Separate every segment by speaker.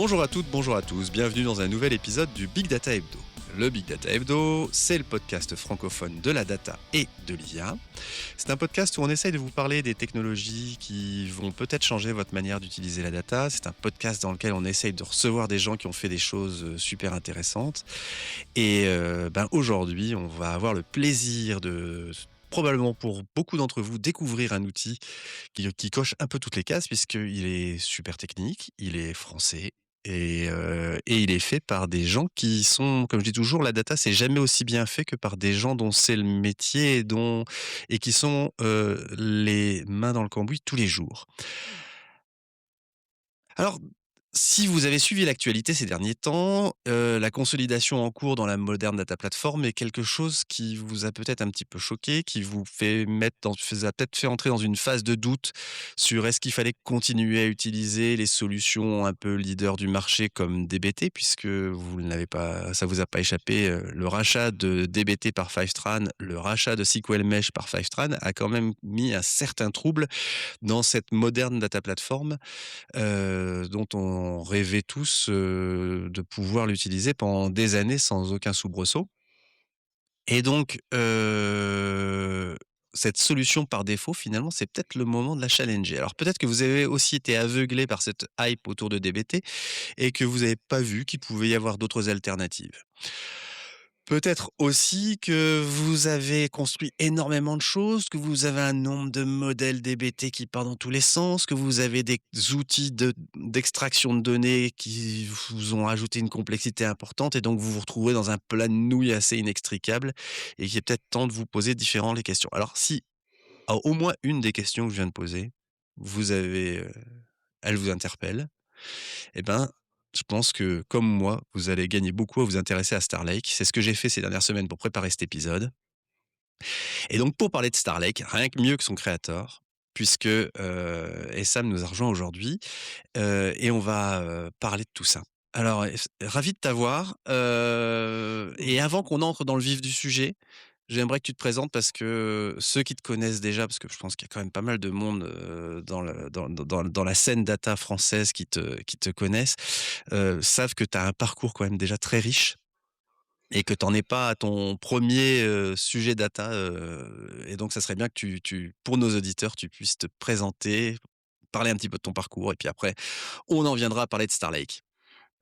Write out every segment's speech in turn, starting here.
Speaker 1: Bonjour à toutes, bonjour à tous, bienvenue dans un nouvel épisode du Big Data Hebdo. Le Big Data Hebdo, c'est le podcast francophone de la data et de l'IA. C'est un podcast où on essaye de vous parler des technologies qui vont peut-être changer votre manière d'utiliser la data. C'est un podcast dans lequel on essaye de recevoir des gens qui ont fait des choses super intéressantes. Et aujourd'hui, on va avoir le plaisir de probablement pour beaucoup d'entre vous découvrir un outil qui coche un peu toutes les cases puisqu'il est super technique, il est français et il est fait par des gens qui sont, comme je dis toujours, la data, c'est jamais aussi bien fait que par des gens dont c'est le métier et qui sont, les mains dans le cambouis tous les jours. Alors, si vous avez suivi l'actualité ces derniers temps, la consolidation en cours dans la moderne data platform est quelque chose qui vous a peut-être un petit peu choqué, qui vous a peut-être fait entrer dans une phase de doute sur est-ce qu'il fallait continuer à utiliser les solutions un peu leaders du marché comme DBT puisque vous n'avez pas ça vous a pas échappé, le rachat de DBT par Fivetran, le rachat de SQL Mesh par Fivetran a quand même mis un certain trouble dans cette moderne data platform dont on rêvait tous, de pouvoir l'utiliser pendant des années sans aucun soubresaut et donc cette solution par défaut, finalement, c'est peut-être le moment de la challenger. Alors peut-être que vous avez aussi été aveuglé par cette hype autour de DBT et que vous n'avez pas vu qu'il pouvait y avoir d'autres alternatives. Peut-être aussi que vous avez construit énormément de choses, que vous avez un nombre de modèles DBT qui part dans tous les sens, que vous avez des outils d'extraction de données qui vous ont ajouté une complexité importante et donc vous vous retrouvez dans un plat de nouilles assez inextricable et qu'il est peut-être temps de vous poser différentes les questions. Alors si, au moins une des questions que je viens de poser, vous avez, elle vous interpelle, eh ben, je pense que, comme moi, vous allez gagner beaucoup à vous intéresser à Star Lake. C'est ce que j'ai fait ces dernières semaines pour préparer cet épisode. Et donc, pour parler de Star Lake, rien que mieux que son créateur, puisque Essam nous a rejoint aujourd'hui, et on va parler de tout ça. Alors, ravi de t'avoir. Et avant qu'on entre dans le vif du sujet, j'aimerais que tu te présentes parce que ceux qui te connaissent déjà, parce que je pense qu'il y a quand même pas mal de monde dans la scène data française qui te connaissent, savent que tu as un parcours quand même déjà très riche et que tu en es pas à ton premier sujet data, et donc ça serait bien que pour nos auditeurs, tu puisses te présenter, parler un petit peu de ton parcours et puis après, on en viendra à parler de Star Lake.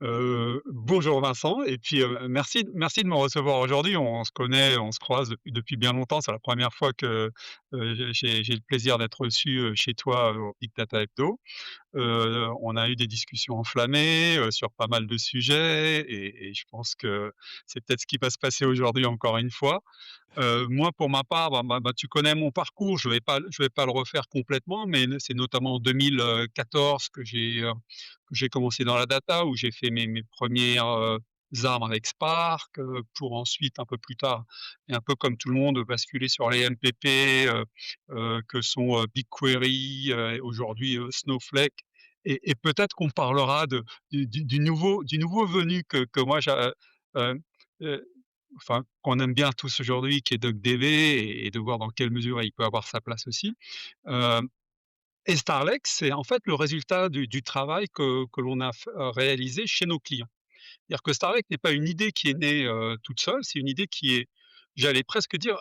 Speaker 2: Bonjour Vincent et puis, merci de me recevoir aujourd'hui. On se connaît, on se croise depuis bien longtemps. C'est la première fois que, j'ai le plaisir d'être reçu, chez toi, au Big Data Hebdo. On a eu des discussions enflammées, sur pas mal de sujets et je pense que c'est peut-être ce qui va se passer aujourd'hui encore une fois. Moi pour ma part, tu connais mon parcours, je vais pas le refaire complètement, mais c'est notamment en 2014 que j'ai commencé dans la data, où j'ai fait mes 1res, armes avec Spark, pour ensuite un peu plus tard et un peu comme tout le monde basculer sur les MPP, que sont, BigQuery, et aujourd'hui, Snowflake et peut-être qu'on parlera du nouveau venu que moi heu heu, qu'on aime bien tous aujourd'hui, qui est DocDB et de voir dans quelle mesure il peut avoir sa place aussi. Heu et Starlake, c'est en fait le résultat du travail que l'on a réalisé chez nos clients. C'est-à-dire que Starlake n'est pas une idée qui est née, toute seule, c'est une idée qui est, j'allais presque dire,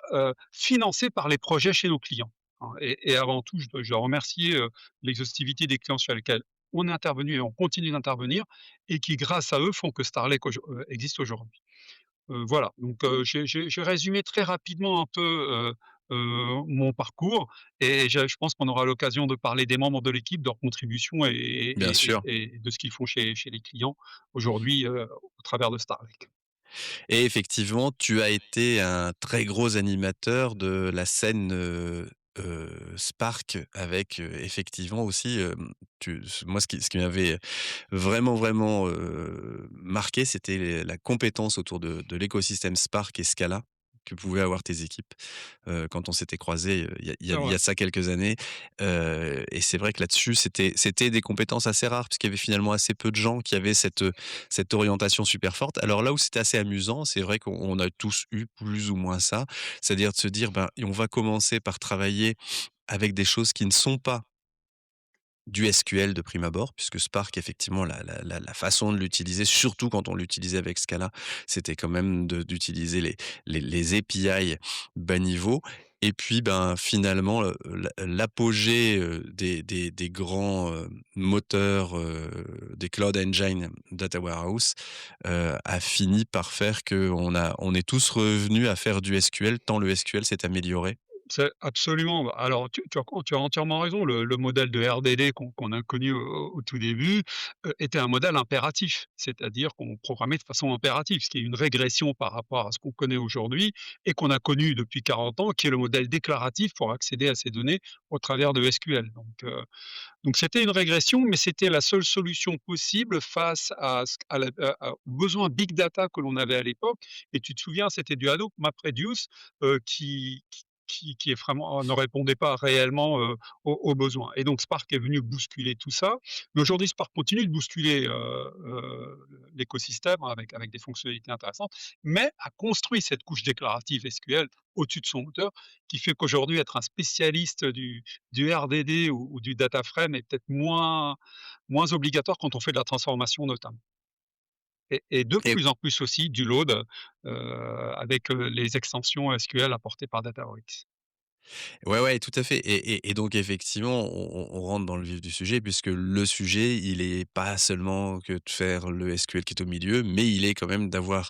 Speaker 2: financée par les projets chez nos clients, hein et avant tout, je dois remercier, l'exhaustivité des clients sur lesquels on est intervenu et on continue d'intervenir et qui, grâce à eux, font que Starlake existe aujourd'hui. Voilà, donc j'ai résumé très rapidement un peu, mon parcours et je pense qu'on aura l'occasion de parler des membres de l'équipe, de leurs contributions et
Speaker 1: Bien
Speaker 2: et
Speaker 1: sûr.
Speaker 2: et et de ce qu'ils font chez les clients aujourd'hui, au travers de Starlink.
Speaker 1: Et effectivement, tu as été un très gros animateur de la scène, Spark avec, effectivement aussi, moi ce qui m'avait vraiment, vraiment, marqué, c'était la compétence autour de l'écosystème Spark et Scala que pouvaient avoir tes équipes, quand on s'était croisés,
Speaker 2: C'est
Speaker 1: il y
Speaker 2: vrai.
Speaker 1: a ça quelques années, et c'est vrai que là-dessus, c'était des compétences assez rares puisqu'il y avait finalement assez peu de gens qui avaient cette orientation super forte. Alors là où c'était assez amusant, c'est vrai qu'on a tous eu plus ou moins ça, c'est-à-dire de se dire: «Ben, on va commencer par travailler avec des choses qui ne sont pas du SQL de prime abord, puisque Spark effectivement la façon de l'utiliser, surtout quand on l'utilisait avec Scala, c'était quand même d'utiliser les API bas niveau et puis, ben, finalement, l'apogée, des grands, moteurs, des cloud engine data warehouse, a fini par faire qu'on est tous revenus à faire du SQL tant le SQL s'est amélioré.
Speaker 2: C'est absolument. Alors tu as entièrement raison. Le modèle de RDD qu'on a connu au tout début, était un modèle impératif. C'est-à-dire qu'on programmait de façon impérative, ce qui est une régression par rapport à ce qu'on connaît aujourd'hui et qu'on a connu depuis 40 ans, qui est le modèle déclaratif pour accéder à ces données au travers de SQL. Donc c'était une régression, mais c'était la seule solution possible face à ce à la aux besoins big data que l'on avait à l'époque et tu te souviens, c'était du Hadoop MapReduce, qui est vraiment ne répondait pas réellement, aux besoins et donc Spark est venu bousculer tout ça. Mais aujourd'hui, Spark continue de bousculer, l'écosystème avec des fonctionnalités intéressantes, mais a construit cette couche déclarative SQL au-dessus de son moteur, qui fait qu'aujourd'hui être un spécialiste du RDD ou du data frame est peut-être moins obligatoire quand on fait de la transformation notamment et de
Speaker 1: Et
Speaker 2: plus en plus aussi du load, avec, les extensions SQL apportées par Databricks.
Speaker 1: ouais, ouais, tout à fait et donc effectivement, on rentre dans le vif du sujet puisque le sujet, il est pas seulement que de faire le SQL qui est au milieu, mais il est quand même d'avoir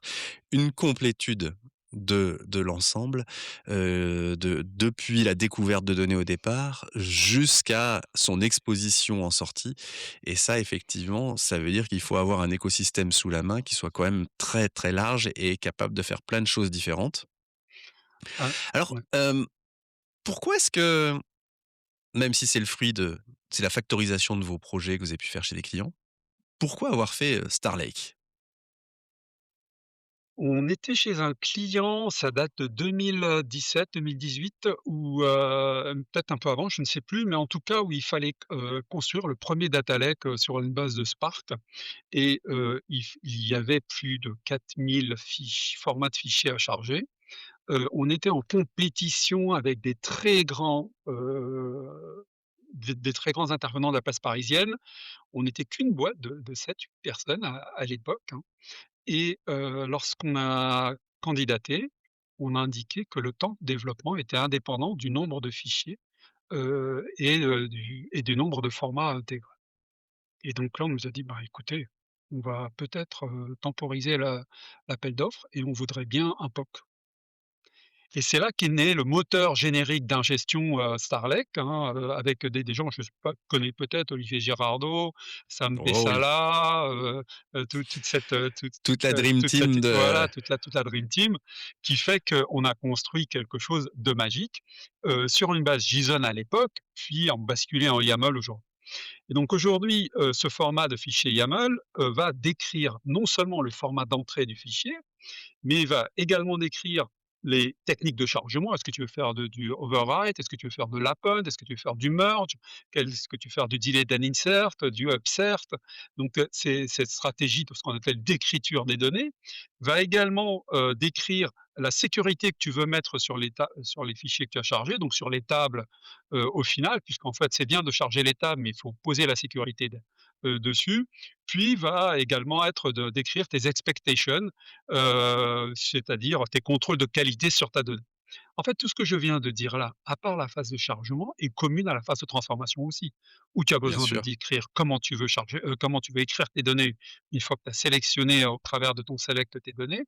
Speaker 1: une complétude de l'ensemble, depuis la découverte de données au départ jusqu'à son exposition en sortie et ça effectivement, ça veut dire qu'il faut avoir un écosystème sous la main qui soit quand même très, très large et capable de faire plein de choses différentes.
Speaker 2: Ah,
Speaker 1: Alors,
Speaker 2: ouais.
Speaker 1: pourquoi est-ce que même si c'est la factorisation de vos projets que vous avez pu faire chez les clients. Pourquoi avoir fait, Star Lake?
Speaker 2: On était chez un client, ça date de 2017-2018 ou peut-être un peu avant, je ne sais plus, mais en tout cas où il fallait construire le premier data lake, sur une base de Spark et il y avait plus de 4000 formats de fichiers à charger. On était en compétition avec des très grands intervenants de la place parisienne. On n'était qu'une boîte de 7-8 personnes à l'époque, hein. Et lorsqu'on a candidaté, on a indiqué que le temps de développement était indépendant du nombre de fichiers, du nombre de formats intégrés. Et donc là, on nous a dit: «Bah, écoutez, on va peut-être, temporiser l'appel d'offres et on voudrait bien un POC». Et c'est là qu'est né le moteur générique d'ingestion, Starlek, hein, avec des gens, je sais pas, tu connais peut-être Olivier Girardot, Sam
Speaker 1: Oh oui,
Speaker 2: Pessala, toute cette,
Speaker 1: toute la dream
Speaker 2: toute cette
Speaker 1: team de
Speaker 2: voilà, toute la dream team qui fait qu'on a construit quelque chose de magique, sur une base JSON à l'époque, puis en basculé en YAML aujourd'hui. Et donc aujourd'hui, ce format de fichier YAML, va décrire non seulement le format d'entrée du fichier, mais il va également décrire les techniques de chargement. Est-ce que tu veux faire du overwrite? Est-ce que tu veux faire de l'append? Est-ce que tu veux faire du merge? Est-ce que tu veux faire du delay and insert, du upsert? Donc, c'est cette stratégie de ce qu'on appelle d'écriture des données va également, décrire la sécurité que tu veux mettre sur les fichiers que tu as chargés, donc sur les tables, au final, puisqu'en fait, c'est bien de charger les tables, mais il faut poser la sécurité dessus. Puis va également être de d'écrire tes expectations, c'est-à-dire tes contrôles de qualité sur ta donnée. En fait, tout ce que je viens de dire là, à part la phase de chargement, est commune à la phase de transformation aussi, où tu as
Speaker 1: bien
Speaker 2: besoin de
Speaker 1: sûr,
Speaker 2: décrire comment tu veux écrire tes données une fois que tu as sélectionné au travers de ton select tes données,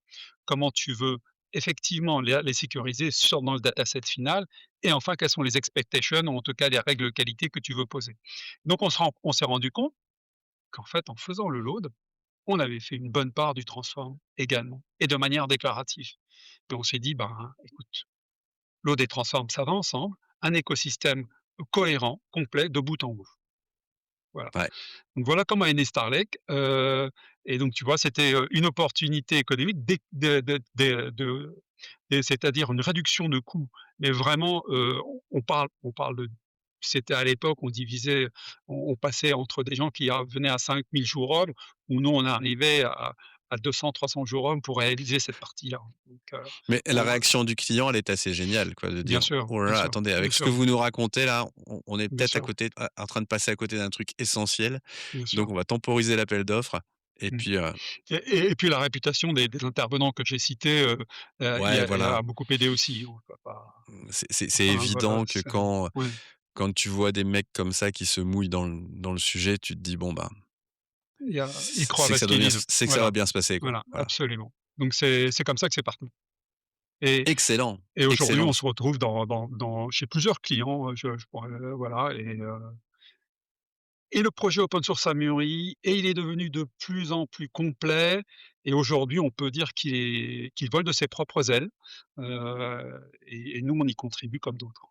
Speaker 2: comment tu veux effectivement les sécuriser dans le dataset final et enfin quelles sont les expectations ou en tout cas les règles de qualité que tu veux poser. Donc on s'est rendu compte qu'en fait en faisant le load, on avait fait une bonne part du transform également et de manière déclarative. Et on s'est dit: «Ben, écoute, l'eau des transforms, ça va ensemble, un écosystème cohérent, complet, de bout en bout». Voilà.
Speaker 1: ouais,
Speaker 2: Donc voilà comment est né Starlake, et donc tu vois, c'était, une opportunité économique c'est-à-dire une réduction de coûts, mais vraiment, on parle de c'était à l'époque, on passait entre des gens qui venaient à 5 000 jours hommes, où nous on arrivait à 200-300 jours hommes pour réaliser cette partie-là. Donc,
Speaker 1: Mais la
Speaker 2: on
Speaker 1: réaction du client, elle est assez géniale, quoi, de dire: «Oh là
Speaker 2: bien
Speaker 1: là,
Speaker 2: sûr,
Speaker 1: attendez,
Speaker 2: bien
Speaker 1: avec ce que
Speaker 2: sûr,
Speaker 1: vous nous racontez là, on est
Speaker 2: bien
Speaker 1: peut-être à
Speaker 2: sûr,
Speaker 1: côté en train de passer à côté d'un truc essentiel,
Speaker 2: bien
Speaker 1: donc
Speaker 2: sûr.
Speaker 1: on va temporiser l'appel d'offres» et
Speaker 2: Mmh.
Speaker 1: puis,
Speaker 2: Et puis la réputation des intervenants que j'ai cités,
Speaker 1: ouais,
Speaker 2: y
Speaker 1: voilà,
Speaker 2: a beaucoup aidé aussi. On va pas
Speaker 1: c'est
Speaker 2: enfin voilà,
Speaker 1: évident que
Speaker 2: c'est ouais,
Speaker 1: quand tu vois des mecs comme ça qui se mouillent dans le sujet, tu te dis: «Bon, bah,
Speaker 2: ils croient à ce qu'ils disent.
Speaker 1: c'est que ça va
Speaker 2: Voilà,
Speaker 1: bien se passer, quoi».
Speaker 2: voilà,
Speaker 1: Voilà.
Speaker 2: absolument. Donc c'est comme ça que c'est parti. Et
Speaker 1: Excellent,
Speaker 2: et aujourd'hui,
Speaker 1: excellent.
Speaker 2: on se retrouve chez plusieurs clients, je pourrais, voilà et le projet open source a mûri et il est devenu de plus en plus complet et aujourd'hui, on peut dire qu'il vole de ses propres ailes, et nous, on y contribue comme d'autres.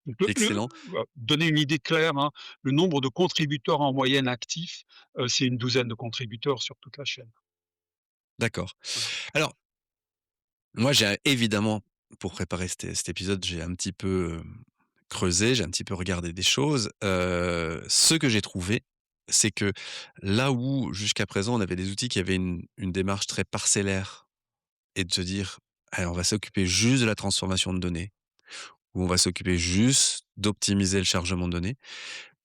Speaker 2: Donc
Speaker 1: Excellent,
Speaker 2: donner une idée claire, hein, le nombre de contributeurs en moyenne actifs, c'est une douzaine de contributeurs sur toute la chaîne.
Speaker 1: d'accord.
Speaker 2: Voilà.
Speaker 1: Alors, moi, j'ai évidemment, pour préparer cet épisode, j'ai un petit peu, creusé, j'ai un petit peu regardé des choses. Ce que j'ai trouvé, c'est que là où jusqu'à présent on avait des outils qui avaient une démarche très parcellaire et de se dire: «Allez, on va s'occuper juste de la transformation de données» ou «On va s'occuper juste d'optimiser le chargement de données».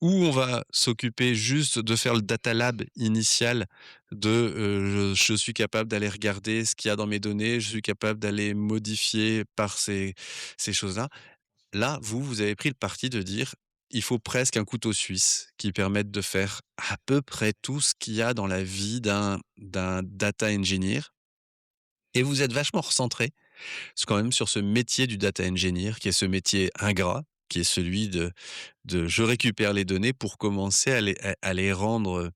Speaker 1: Ou on va s'occuper juste de faire le data lab initial de, je suis capable d'aller regarder ce qu'il y a dans mes données, je suis capable d'aller modifier par ces choses-là. Là, vous avez pris le parti de dire: «Il faut presque un couteau suisse qui permette de faire à peu près tout ce qu'il y a dans la vie d'un data engineer» et vous êtes vachement recentré quand même sur ce métier du data engineer qui est ce métier ingrat, qui est celui de je récupère les données pour commencer à les rendre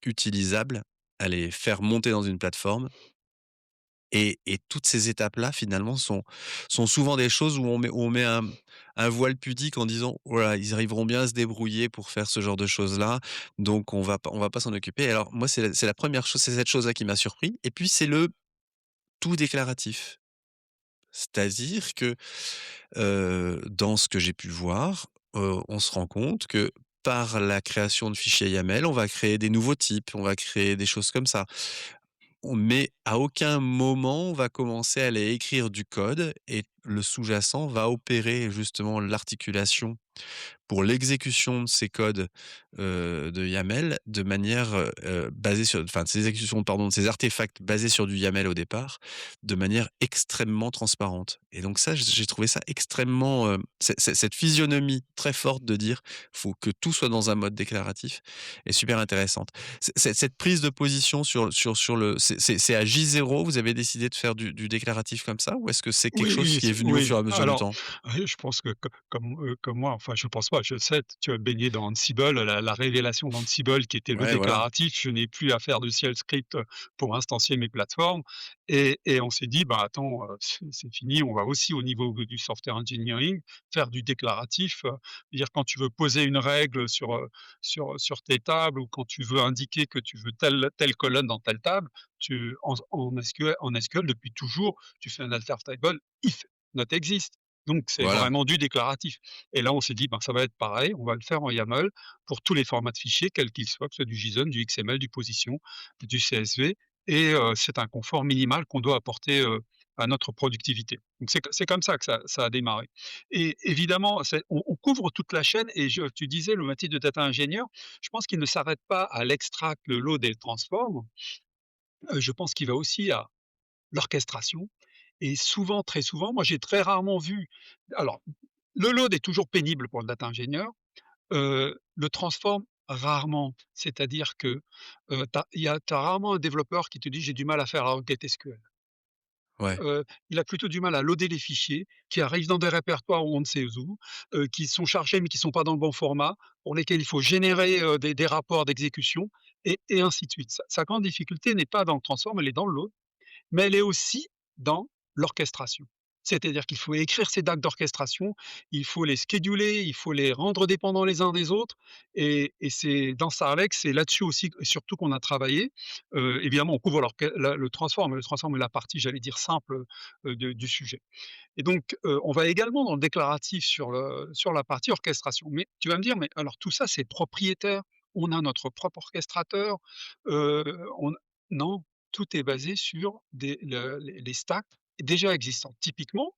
Speaker 1: utilisables, à les faire monter dans une plateforme et toutes ces étapes-là finalement sont souvent des choses où on met un voile pudique en disant: «Voilà, ils arriveront bien à se débrouiller pour faire ce genre de choses-là, donc on va pas s'en occuper». Alors moi c'est la 1re chose, c'est cette chose-là qui m'a surpris et puis c'est le tout déclaratif. C'est-à-dire que, dans ce que j'ai pu voir, on se rend compte que par la création de fichiers YAML, on va créer des nouveaux types, on va créer des choses comme ça. Mais à aucun moment on va commencer à aller écrire du code et le sous-jacent va opérer justement l'articulation pour l'exécution de ces codes, de YAML de manière, basée sur enfin, de ces exécutions, pardon, de ces artefacts basés sur du YAML au départ, de manière extrêmement transparente et donc ça, j'ai trouvé ça extrêmement, cette physionomie très forte de dire: «Faut que tout soit dans un mode déclaratif» est super intéressante. Cette prise de position sur le c'est à J0, vous avez décidé de faire du déclaratif comme ça? Ou est-ce que c'est quelque chose
Speaker 2: Oui,
Speaker 1: qui est venu au
Speaker 2: oui.
Speaker 1: fur et à mesure du
Speaker 2: Alors,
Speaker 1: temps?
Speaker 2: je pense que comme moi, enfin, je pense pas, je sais, tu as baigné dans Ansible, la révélation d'Ansible qui était le
Speaker 1: Ouais, voilà.
Speaker 2: déclaratif. Je n'ai plus à faire de shell script, pour instancier mes plateformes et on s'est dit: «Bah, attends, c'est fini, on va aussi au niveau du software engineering faire du déclaratif». Dire quand tu veux poser une règle sur tes tables ou quand tu veux indiquer que tu veux telle colonne dans telle table, en SQL depuis toujours, tu fais un alter table if not exist. Donc c'est
Speaker 1: Voilà.
Speaker 2: vraiment du déclaratif. Et là, on s'est dit: «Ben, ça va être pareil, on va le faire en YAML pour tous les formats de fichiers, quels qu'ils soient, que ce soit du JSON, du XML, du position, du CSV et c'est un confort minimal qu'on doit apporter, à notre productivité». Donc c'est comme ça que ça a démarré et évidemment, on couvre toute la chaîne et tu disais le métier de data ingénieur, je pense qu'il ne s'arrête pas à l'extract, le load et le transform, je pense qu'il va aussi à l'orchestration et souvent, très souvent, moi j'ai très rarement vu alors, le load est toujours pénible pour le data ingénieur, le transform rarement. C'est-à-dire que, tu as rarement un développeur qui te dit: «J'ai du mal à faire la requête SQL».
Speaker 1: Ouais.
Speaker 2: Il a plutôt du mal à loader les fichiers qui arrivent dans des répertoires où on ne sait où, qui sont chargés mais qui ne sont pas dans le bon format, pour lesquels il faut générer, des rapports d'exécution et ainsi de suite. Sa grande difficulté n'est pas dans le transform, elle est dans le load mais elle est aussi dans l'orchestration. C'est-à-dire qu'il faut écrire ces DAC d'orchestration, il faut les scheduler, il faut les rendre dépendants les uns des autres et c'est dans Starlex, c'est là-dessus aussi et surtout qu'on a travaillé. Évidemment, on couvre le transform est la partie, j'allais dire simple, du sujet et donc on va également dans le déclaratif sur la partie orchestration. Mais tu vas me dire: «Mais alors tout ça, c'est propriétaire, on a notre propre orchestrateur, on» non, tout est basé sur les stacks déjà existants. Typiquement,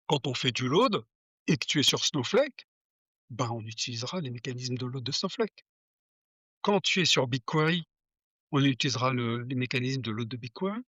Speaker 2: quand on fait du load et que tu es sur Snowflake, ben, on utilisera les mécanismes de load de Snowflake. Quand tu es sur BigQuery, on utilisera les mécanismes de load de BigQuery.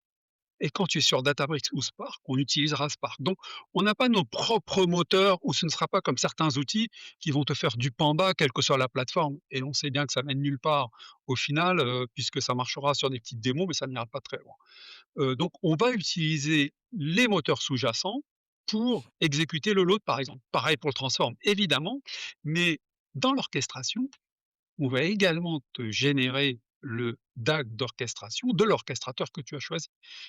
Speaker 2: Et quand tu es sur Databricks ou Spark, on utilisera Spark. Donc, on n'a pas nos propres moteurs ou ce ne sera pas comme certains outils qui vont te faire du Panda, quelle que soit la plateforme. Et on sait bien que ça mène nulle part au final, puisque ça marchera sur des petites démos, mais ça n'ira pas très loin. Donc, on va utiliser les moteurs sous-jacents pour exécuter le load, par exemple. Pareil pour le transform, évidemment, mais dans l'orchestration, on va également te générer le DAG d'orchestration de l'orchestrateur que tu as choisi.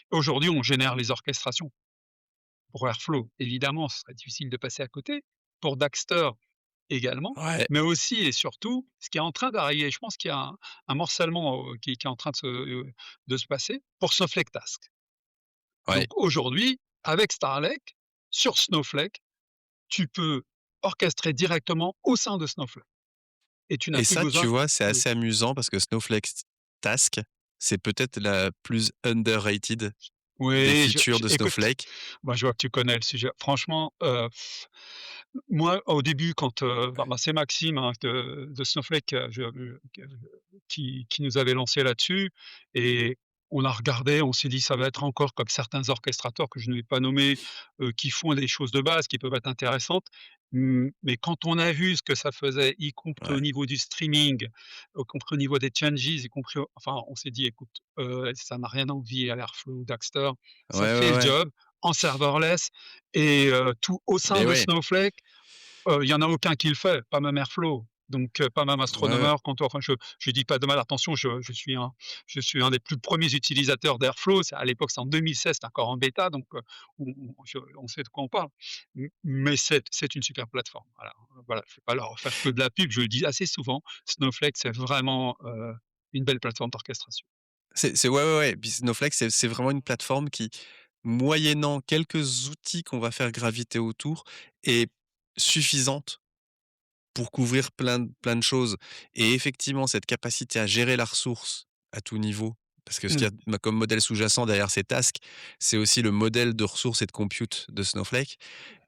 Speaker 2: Aujourd'hui, on génère les orchestrations pour Airflow, évidemment, ce serait difficile de passer à côté. Pour Dagster également,
Speaker 1: Ouais,
Speaker 2: mais aussi et surtout, ce qui est en train d'arriver, je pense qu'il y a un morcellement, qui est en train de se passer pour Snowflake Task.
Speaker 1: ouais.
Speaker 2: Donc aujourd'hui, avec Starlake, sur Snowflake, tu peux orchestrer directement au sein de Snowflake et tu n'as
Speaker 1: Et
Speaker 2: plus
Speaker 1: ça, tu
Speaker 2: besoin.
Speaker 1: vois, c'est
Speaker 2: Oui.
Speaker 1: assez amusant parce que Snowflake Task, c'est peut-être la plus underrated des
Speaker 2: Oui,
Speaker 1: features
Speaker 2: je
Speaker 1: de
Speaker 2: écoute,
Speaker 1: Snowflake.
Speaker 2: moi, je vois que tu connais le sujet. Franchement, moi, au début, quand, c'est Maxime, hein, de Snowflake, qui nous avait lancé là-dessus et on a regardé, on s'est dit: «Ça va être encore comme certains orchestrateurs que je ne vais pas nommer, qui font des choses de base qui peuvent être intéressantes». Mais quand on a vu ce que ça faisait, y compris au
Speaker 1: Ouais.
Speaker 2: niveau du streaming, y compris au niveau des changes, y compris enfin, on s'est dit: «Écoute, ça n'a rien à envier à l'Airflow ou Dagster.
Speaker 1: Ouais,
Speaker 2: Ça fait
Speaker 1: ouais,
Speaker 2: le
Speaker 1: ouais.
Speaker 2: job en serverless et tout au sein
Speaker 1: Beh,
Speaker 2: de
Speaker 1: ouais.
Speaker 2: Snowflake». Il y en a aucun qui le fait, pas même Airflow, donc pas même
Speaker 1: Ouais, ouais.
Speaker 2: Astronomer quand enfin je dis pas de mal, attention, je suis un des plus premiers utilisateurs d'Airflow. C'est à l'époque, c'est en 2016, c'est encore en bêta, donc on sait de quoi on parle. Mais c'est une super plateforme, voilà, voilà, je vais pas leur faire que de la pub, je le dis assez souvent, Snowflake, c'est vraiment, une belle plateforme d'orchestration.
Speaker 1: C'est ouais, ouais, ouais. Puis Snowflake, c'est vraiment une plateforme qui, moyennant quelques outils qu'on va faire graviter autour, est suffisante pour couvrir plein de choses et effectivement, cette capacité à gérer la ressource à tout niveau, parce que ce qu'il y
Speaker 2: Mmh,
Speaker 1: a comme modèle sous-jacent derrière ces tasks, c'est aussi le modèle de ressources et de compute de Snowflake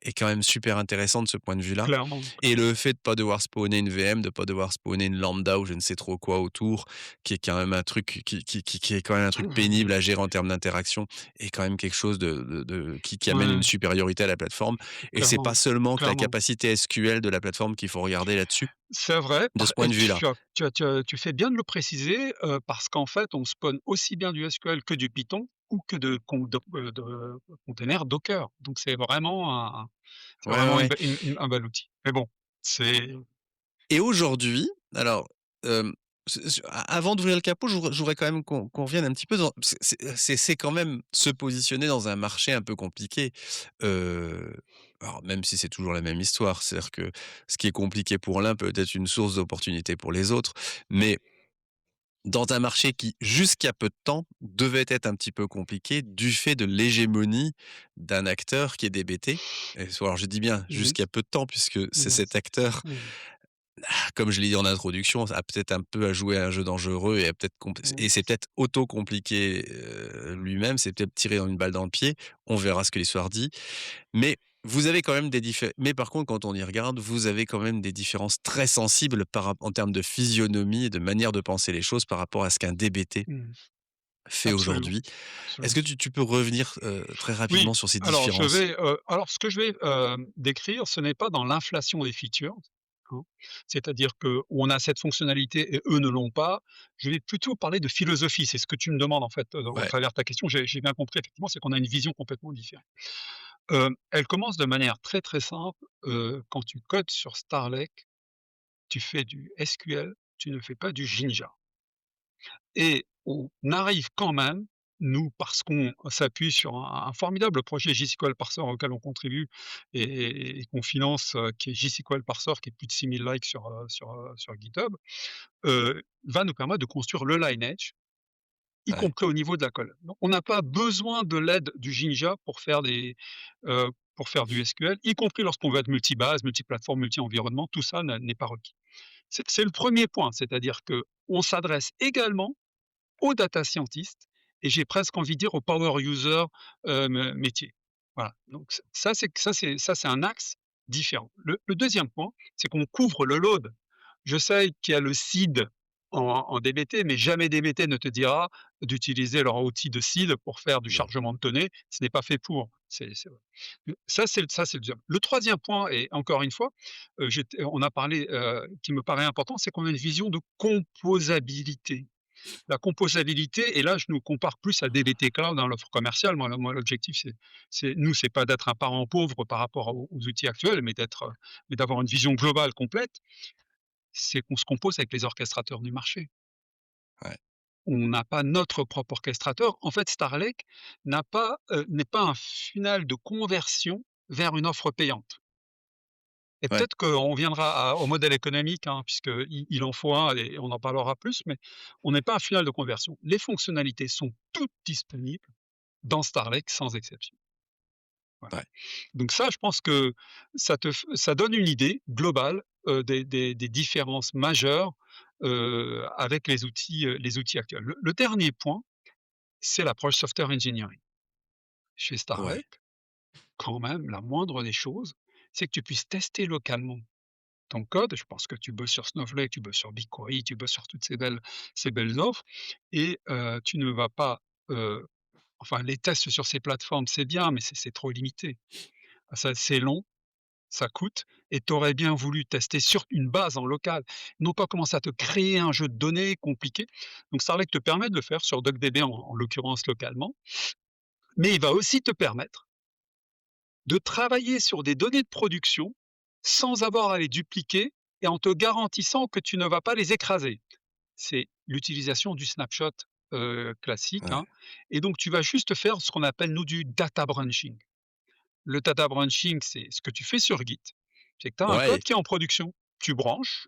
Speaker 1: est quand même super intéressant de ce point de vue-là
Speaker 2: clairement,
Speaker 1: et
Speaker 2: clairement.
Speaker 1: le fait de pas devoir spawner une VM, de pas devoir spawner une lambda ou je ne sais trop quoi autour, qui est quand même un truc qui est quand même un truc pénible à gérer en termes d'interaction est quand même quelque chose qui amène une
Speaker 2: Ouais,
Speaker 1: supériorité à la plateforme et c'est pas
Speaker 2: clairement,
Speaker 1: seulement que la
Speaker 2: clairement.
Speaker 1: capacité SQL de la plateforme qu'il faut regarder là-dessus,
Speaker 2: C'est vrai,
Speaker 1: de ce
Speaker 2: et
Speaker 1: point de vue-là.
Speaker 2: tu fais bien de le préciser, parce qu'en fait, on spawn aussi bien du SQL que du Python ou que de containers Docker. Donc c'est
Speaker 1: Ouais, ouais,
Speaker 2: vraiment
Speaker 1: ouais
Speaker 2: un bel outil. Mais bon, c'est
Speaker 1: et aujourd'hui, alors, avant d'ouvrir le capot, je voudrais quand même qu'on revienne un petit peu dans c'est quand même se positionner dans un marché un peu compliqué. Heu, alors même si c'est toujours la même histoire, c'est-à-dire que ce qui est compliqué pour l'un peut être une source d'opportunité pour les autres, mais dans un marché qui, jusqu'à peu de temps, devait être un petit peu compliqué du fait de l'hégémonie d'un acteur qui est DBT. Et alors je dis bien
Speaker 2: mmh,
Speaker 1: jusqu'à peu de temps puisque c'est
Speaker 2: mmh,
Speaker 1: cet acteur,
Speaker 2: mmh,
Speaker 1: comme je l'ai dit en introduction, a peut-être un peu à jouer à un jeu dangereux et a peut-être et
Speaker 2: mmh,
Speaker 1: c'est peut-être auto-compliqué, lui-même, c'est peut-être tiré dans une balle dans le pied. On verra ce que l'histoire dit. Mais vous avez quand même mais par contre, quand on y regarde, vous avez quand même des différences très sensibles en termes de physionomie et de manière de penser les choses par rapport à ce qu'un DBT
Speaker 2: mmh.
Speaker 1: fait
Speaker 2: Absolument,
Speaker 1: aujourd'hui. Est-ce
Speaker 2: absolument.
Speaker 1: que tu peux revenir, très
Speaker 2: Oui,
Speaker 1: rapidement sur ces
Speaker 2: alors
Speaker 1: différences?
Speaker 2: alors ce que je vais, décrire, ce n'est pas dans l'inflation des features, hein. C'est-à-dire que on a cette fonctionnalité et eux ne l'ont pas. Je vais plutôt parler de philosophie, c'est ce que tu me demandes en fait, au
Speaker 1: Ouais,
Speaker 2: travers de ta question. J'ai bien compris effectivement, c'est qu'on a une vision complètement différente. Elle commence de manière très, très simple, quand tu codes sur Starlake, tu fais du SQL, tu ne fais pas du Jinja. Et on arrive quand même, nous, parce qu'on s'appuie sur un formidable projet JSQL Parser auquel on contribue et qu'on finance, qui est JSQL Parser, qui est plus de 6 000 likes sur GitHub, va nous permettre de construire le Lineage, y
Speaker 1: ouais.
Speaker 2: compris au niveau de la colonne. Donc on n'a pas besoin de l'aide du Jinja pour faire du SQL, y compris lorsqu'on veut être multibase, multiplateforme, multi-environnement, tout ça n'est pas requis. C'est le premier point, c'est-à-dire qu'on s'adresse également aux data scientists et j'ai presque envie de dire au power user, métier. Voilà, donc ça c'est un axe différent. Le 2e point, c'est qu'on couvre le load. Je sais qu'il y a le seed en DBT, mais jamais DBT ne te dira d'utiliser leur outil de seed pour faire du
Speaker 1: Non.
Speaker 2: chargement de données. Ce n'est pas fait pour. Ça c'est le 2e. Le 3e point et encore une fois, on a parlé, qui me paraît important, c'est qu'on a une vision de composabilité. La composabilité et là je nous compare plus à DBT Cloud dans l'offre commerciale. Moi l'objectif c'est pas d'être un parent pauvre par rapport aux outils actuels, mais d'avoir une vision globale complète. C'est qu'on se compose avec les orchestrateurs du marché.
Speaker 1: Ouais,
Speaker 2: On n'a pas notre propre orchestrateur. En fait, Starlake n'est pas un funnel de conversion vers une offre payante. Et
Speaker 1: ouais,
Speaker 2: peut-être qu'on viendra au modèle économique, hein, puisqu'il en faut un et on en parlera plus, mais on n'est pas un funnel de conversion. Les fonctionnalités sont toutes disponibles dans Starlake sans exception. Voilà.
Speaker 1: ouais,
Speaker 2: Donc ça, je pense que ça donne une idée globale, des différences majeures, avec les outils actuels. Le dernier point, c'est l'approche software engineering. Chez
Speaker 1: ouais.
Speaker 2: Starlake, quand même, la moindre des choses, c'est que tu puisses tester localement ton code. Je pense que tu bosses sur Snowflake, tu bosses sur BigQuery, tu bosses sur toutes ces belles offres et tu ne vas pas, enfin les tests sur ces plateformes, c'est bien, mais c'est trop limité. Ça c'est long. Ça coûte et tu aurais bien voulu tester sur une base en local, non pas commencer à te créer un jeu de données compliqué. Donc Starlake te permet de le faire sur DuckDB en l'occurrence localement, mais il va aussi te permettre de travailler sur des données de production sans avoir à les dupliquer et en te garantissant que tu ne vas pas les écraser. C'est l'utilisation du snapshot, classique,
Speaker 1: Ouais.
Speaker 2: hein, et donc tu vas juste faire ce qu'on appelle nous du data branching. Le data branching, c'est ce que tu fais sur Git. C'est que tu as un code
Speaker 1: Ouais,
Speaker 2: qui est en production, tu branches,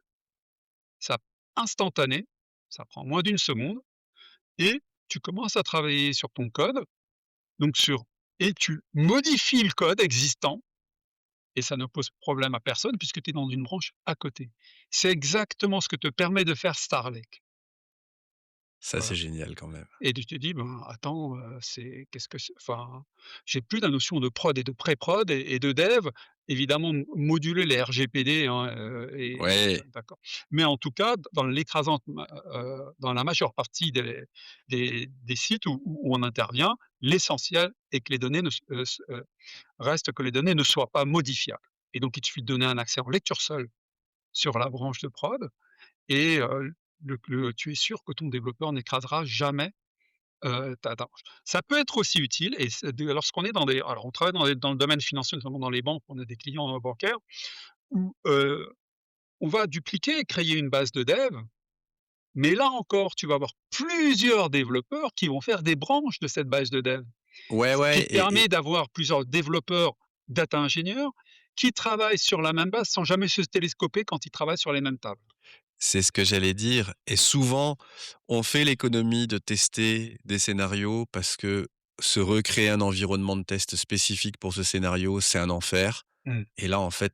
Speaker 2: ça instantané, ça prend moins d'une seconde et tu commences à travailler sur ton code, donc sur et tu modifies le code existant et ça ne pose problème à personne puisque tu es dans une branche à côté. C'est exactement ce que te permet de faire Starlake.
Speaker 1: ça c'est
Speaker 2: Voilà.
Speaker 1: génial quand même.
Speaker 2: Et tu te dis: «Ben, attends, c'est qu'est-ce que c'est?» Enfin, j'ai plus la notion de prod et de pré-prod et de dev. Évidemment, moduler les RGPD, hein,
Speaker 1: Ouais,
Speaker 2: d'accord. Mais en tout cas, dans l'écrasante dans la majeure partie des sites où on intervient, l'essentiel est que les données ne s s reste que les données ne soient pas modifiables. Et donc il te suffit de donner un accès en lecture seule sur la branche de prod et tu es sûr que ton développeur n'écrasera jamais tu ça peut être aussi utile et c'est de lorsqu'on est dans des alors on travaille dans le domaine financier, notamment dans les banques, on a des clients, bancaires où, on va dupliquer et créer une base de dev, mais là encore, tu vas avoir plusieurs développeurs qui vont faire des branches de cette base de dev.
Speaker 1: ouais,
Speaker 2: Ce qui
Speaker 1: ouais
Speaker 2: te permet d'avoir plusieurs développeurs data ingénieurs qui travaillent sur la même base sans jamais se télescoper quand ils travaillent sur les mêmes tables.
Speaker 1: c'est ce que j'allais dire et souvent, on fait l'économie de tester des scénarios parce que se recréer un environnement de test spécifique pour ce scénario, c'est un enfer
Speaker 2: Mmh.
Speaker 1: et là, en fait,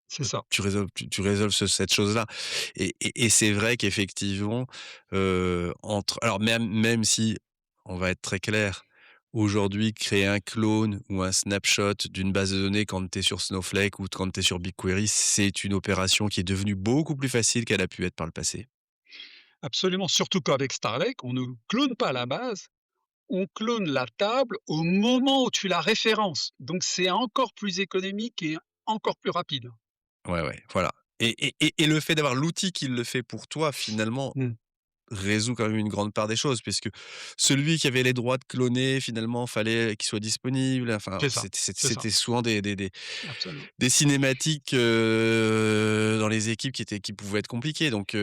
Speaker 2: C'est ça.
Speaker 1: tu résolves cette chose-là et c'est vrai qu'effectivement, entre alors même si, on va être très clair, aujourd'hui, créer un clone ou un snapshot d'une base de données quand tu es sur Snowflake ou quand tu es sur BigQuery, c'est une opération qui est devenue beaucoup plus facile qu'elle a pu être par le passé.
Speaker 2: Absolument, surtout qu'avec Starlake, on ne clone pas la base, on clone la table au moment où tu la références. Donc c'est encore plus économique et encore plus rapide.
Speaker 1: Ouais, ouais, voilà et le fait d'avoir l'outil qui le fait pour toi, finalement,
Speaker 2: Mmh.
Speaker 1: résout quand même une grande part des choses puisque celui qui avait les droits de cloner, finalement, fallait qu'il soit disponible. Enfin,
Speaker 2: C'est ça, c'est ça,
Speaker 1: c'était souvent
Speaker 2: absolument.
Speaker 1: des cinématiques, dans les équipes qui pouvaient être compliquées donc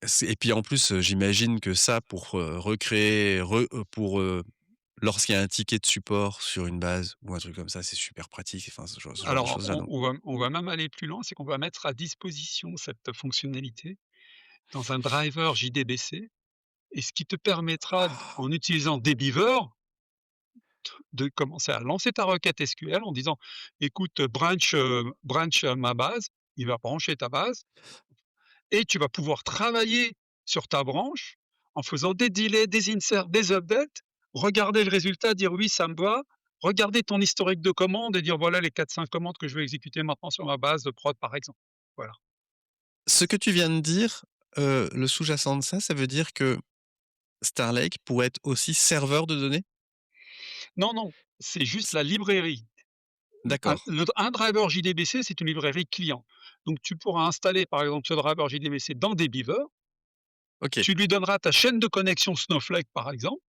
Speaker 1: c'est et puis en plus, j'imagine que ça pour, recréer, pour, lorsqu'il y a un ticket de support sur une base ou un truc comme ça, c'est super pratique, enfin ce genre de
Speaker 2: Alors
Speaker 1: choses-là, non?
Speaker 2: on va même aller plus loin, c'est qu'on va mettre à disposition cette fonctionnalité dans un driver JDBC et ce qui te permettra,
Speaker 1: Ah!
Speaker 2: en utilisant Dbeaver, de commencer à lancer ta requête SQL en disant: «Écoute, branch, ma base», il va brancher ta base et tu vas pouvoir travailler sur ta branche en faisant des delays, des inserts, des updates, regarder le résultat, dire: «Oui, ça me va», regarder ton historique de commandes et dire: «Voilà les 4-5 commandes que je vais exécuter maintenant sur ma base de prod», par exemple. Voilà.
Speaker 1: Ce que tu viens de dire, le sous-jacent de ça, ça veut dire que Star Lake pourrait être aussi serveur de données?
Speaker 2: Non, non, c'est juste
Speaker 1: C
Speaker 2: la librairie.
Speaker 1: D'accord,
Speaker 2: Un driver JDBC, c'est une librairie client. Donc tu pourras installer, par exemple, ce driver JDBC dans des Beaver,
Speaker 1: OK,
Speaker 2: tu lui donneras ta chaîne de connexion Snowflake, par exemple,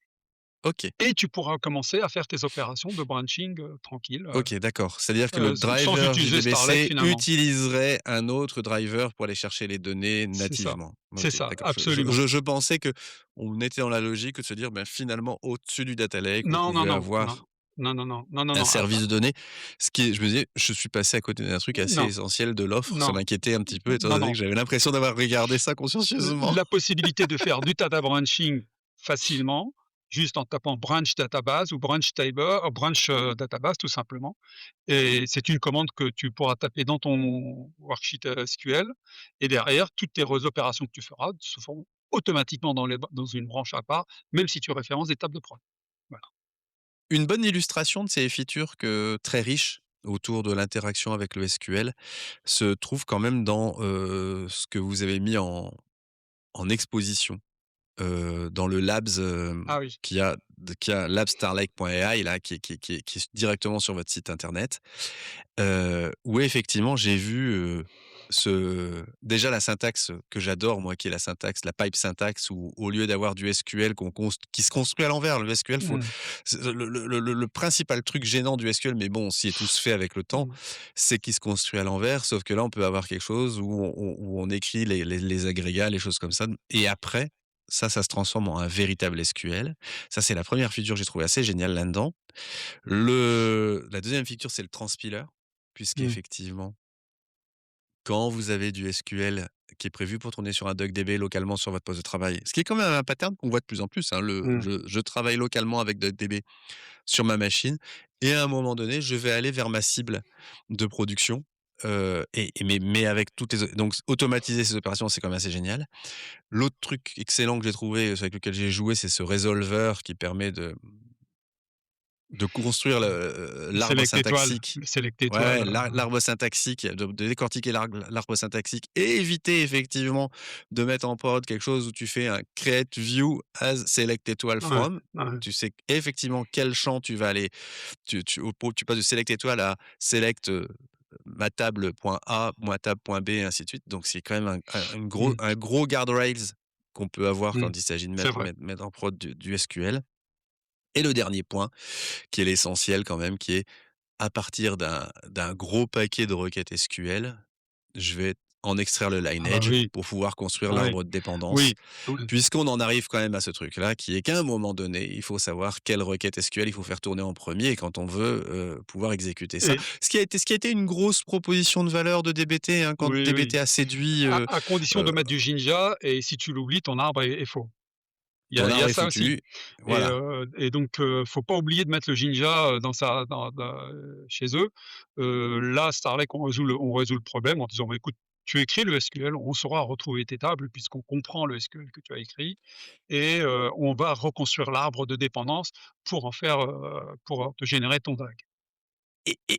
Speaker 1: OK,
Speaker 2: et tu pourras commencer à faire tes opérations de branching, tranquille,
Speaker 1: OK, d'accord. C'est-à-dire que le
Speaker 2: sans
Speaker 1: driver
Speaker 2: utiliser Starlake
Speaker 1: JDBC
Speaker 2: finalement.
Speaker 1: utiliserait un autre driver pour aller chercher les données nativement.
Speaker 2: C'est
Speaker 1: OK,
Speaker 2: ça,
Speaker 1: d'accord.
Speaker 2: absolument.
Speaker 1: Je pensais qu'on était dans la logique de se dire, ben, finalement, au-dessus du data lake, on
Speaker 2: Non, non,
Speaker 1: pouvait
Speaker 2: non, non.
Speaker 1: avoir
Speaker 2: Non, non, non, non, non,
Speaker 1: un
Speaker 2: non,
Speaker 1: service de données. Ce qui est je me disais: «Je suis passé à côté d'un truc assez
Speaker 2: non,
Speaker 1: essentiel de l'offre». Ça
Speaker 2: non,
Speaker 1: m'inquiétait un petit peu étant
Speaker 2: non,
Speaker 1: donné
Speaker 2: non.
Speaker 1: que j'avais l'impression d'avoir regardé ça consciencieusement.
Speaker 2: La possibilité de faire du data branching facilement, juste en tapant branch database ou branch table ou branch, database tout simplement, et c'est une commande que tu pourras taper dans ton worksheet, SQL, et derrière toutes tes opérations que tu feras se feront automatiquement dans une branche à part, même si tu références des tables de prod. Voilà.
Speaker 1: Une bonne illustration de ces features très riches autour de l'interaction avec le SQL se trouve quand même dans, ce que vous avez mis en exposition, dans le labs,
Speaker 2: Ah oui.
Speaker 1: qui a labstarlake.ai là, qui est directement sur votre site internet. Où effectivement j'ai vu, déjà la syntaxe que j'adore moi, qui est la syntaxe, la pipe syntaxe où au lieu d'avoir du SQL qui se construit à l'envers. Le SQL faut
Speaker 2: Mmh.
Speaker 1: c'est le principal truc gênant du SQL, mais bon, on s'y est tous fait avec le temps,
Speaker 2: Mmh.
Speaker 1: c'est qu'il se construit à l'envers, sauf que là, on peut avoir quelque chose où on écrit les agrégats, les choses comme ça et après, ça se transforme en un véritable SQL. Ça, c'est la première feature que j'ai trouvé assez géniale là-dedans. La deuxième feature, c'est le transpiler,
Speaker 2: Mmh.
Speaker 1: puisqu'effectivement, quand vous avez du SQL qui est prévu pour tourner sur un DuckDB localement sur votre poste de travail, ce qui est quand même un pattern qu'on voit de plus en plus, hein,
Speaker 2: Mmh.
Speaker 1: je travaille localement avec DuckDB sur ma machine et à un moment donné, je vais aller vers ma cible de production, mais avec toutes les donc automatiser ces opérations, c'est quand même assez génial. L'autre truc excellent que j'ai trouvé, avec lequel j'ai joué, c'est ce résolver qui permet de construire l'arbre syntaxique.
Speaker 2: Le select
Speaker 1: Ouais,
Speaker 2: étoile,
Speaker 1: ouais, l'arbre syntaxique, de décortiquer l'arbre syntaxique et éviter effectivement de mettre en prod quelque chose où tu fais un create view as select étoile
Speaker 2: ouais,
Speaker 1: from.
Speaker 2: ouais.
Speaker 1: Tu sais effectivement quel champ tu vas aller tu passes de select étoile à select, ma table.a, ma table.b et ainsi de suite. Donc c'est quand même
Speaker 2: Mmh.
Speaker 1: un gros guardrails qu'on peut avoir
Speaker 2: Mmh.
Speaker 1: quand il s'agit de
Speaker 2: C'est vrai.
Speaker 1: mettre en prod du SQL. Et le dernier point, qui est l'essentiel quand même, qui est à partir d'un gros paquet de requêtes SQL, je vais en extraire le
Speaker 2: Ah bah
Speaker 1: lineage
Speaker 2: oui,
Speaker 1: pour pouvoir construire
Speaker 2: ah oui,
Speaker 1: l'arbre de dépendance.
Speaker 2: oui, oui,
Speaker 1: Puisqu'on en arrive quand même à ce truc-là, qui est qu'à un moment donné, il faut savoir quelle requête SQL il faut faire tourner en premier quand on veut, pouvoir exécuter ça.
Speaker 2: et
Speaker 1: Ce qui a été une grosse proposition de valeur de DBT, hein, quand
Speaker 2: oui, oui,
Speaker 1: DBT a séduit,
Speaker 2: à condition de
Speaker 1: heu,
Speaker 2: mettre du Jinja, et si tu l'oublies, ton arbre est faux.
Speaker 1: ton
Speaker 2: Il y a
Speaker 1: arbre est
Speaker 2: ça aussi,
Speaker 1: foutu. Voilà.
Speaker 2: et donc faut pas oublier de mettre le Jinja, dans sa dans chez eux. Là, Starlake, on résout le problème en disant: «Bah, écoute, tu écris le SQL, on saura retrouver tes tables puisqu'on comprend le SQL que tu as écrit, et on va reconstruire l'arbre de dépendance pour en faire, pour te générer ton DAG».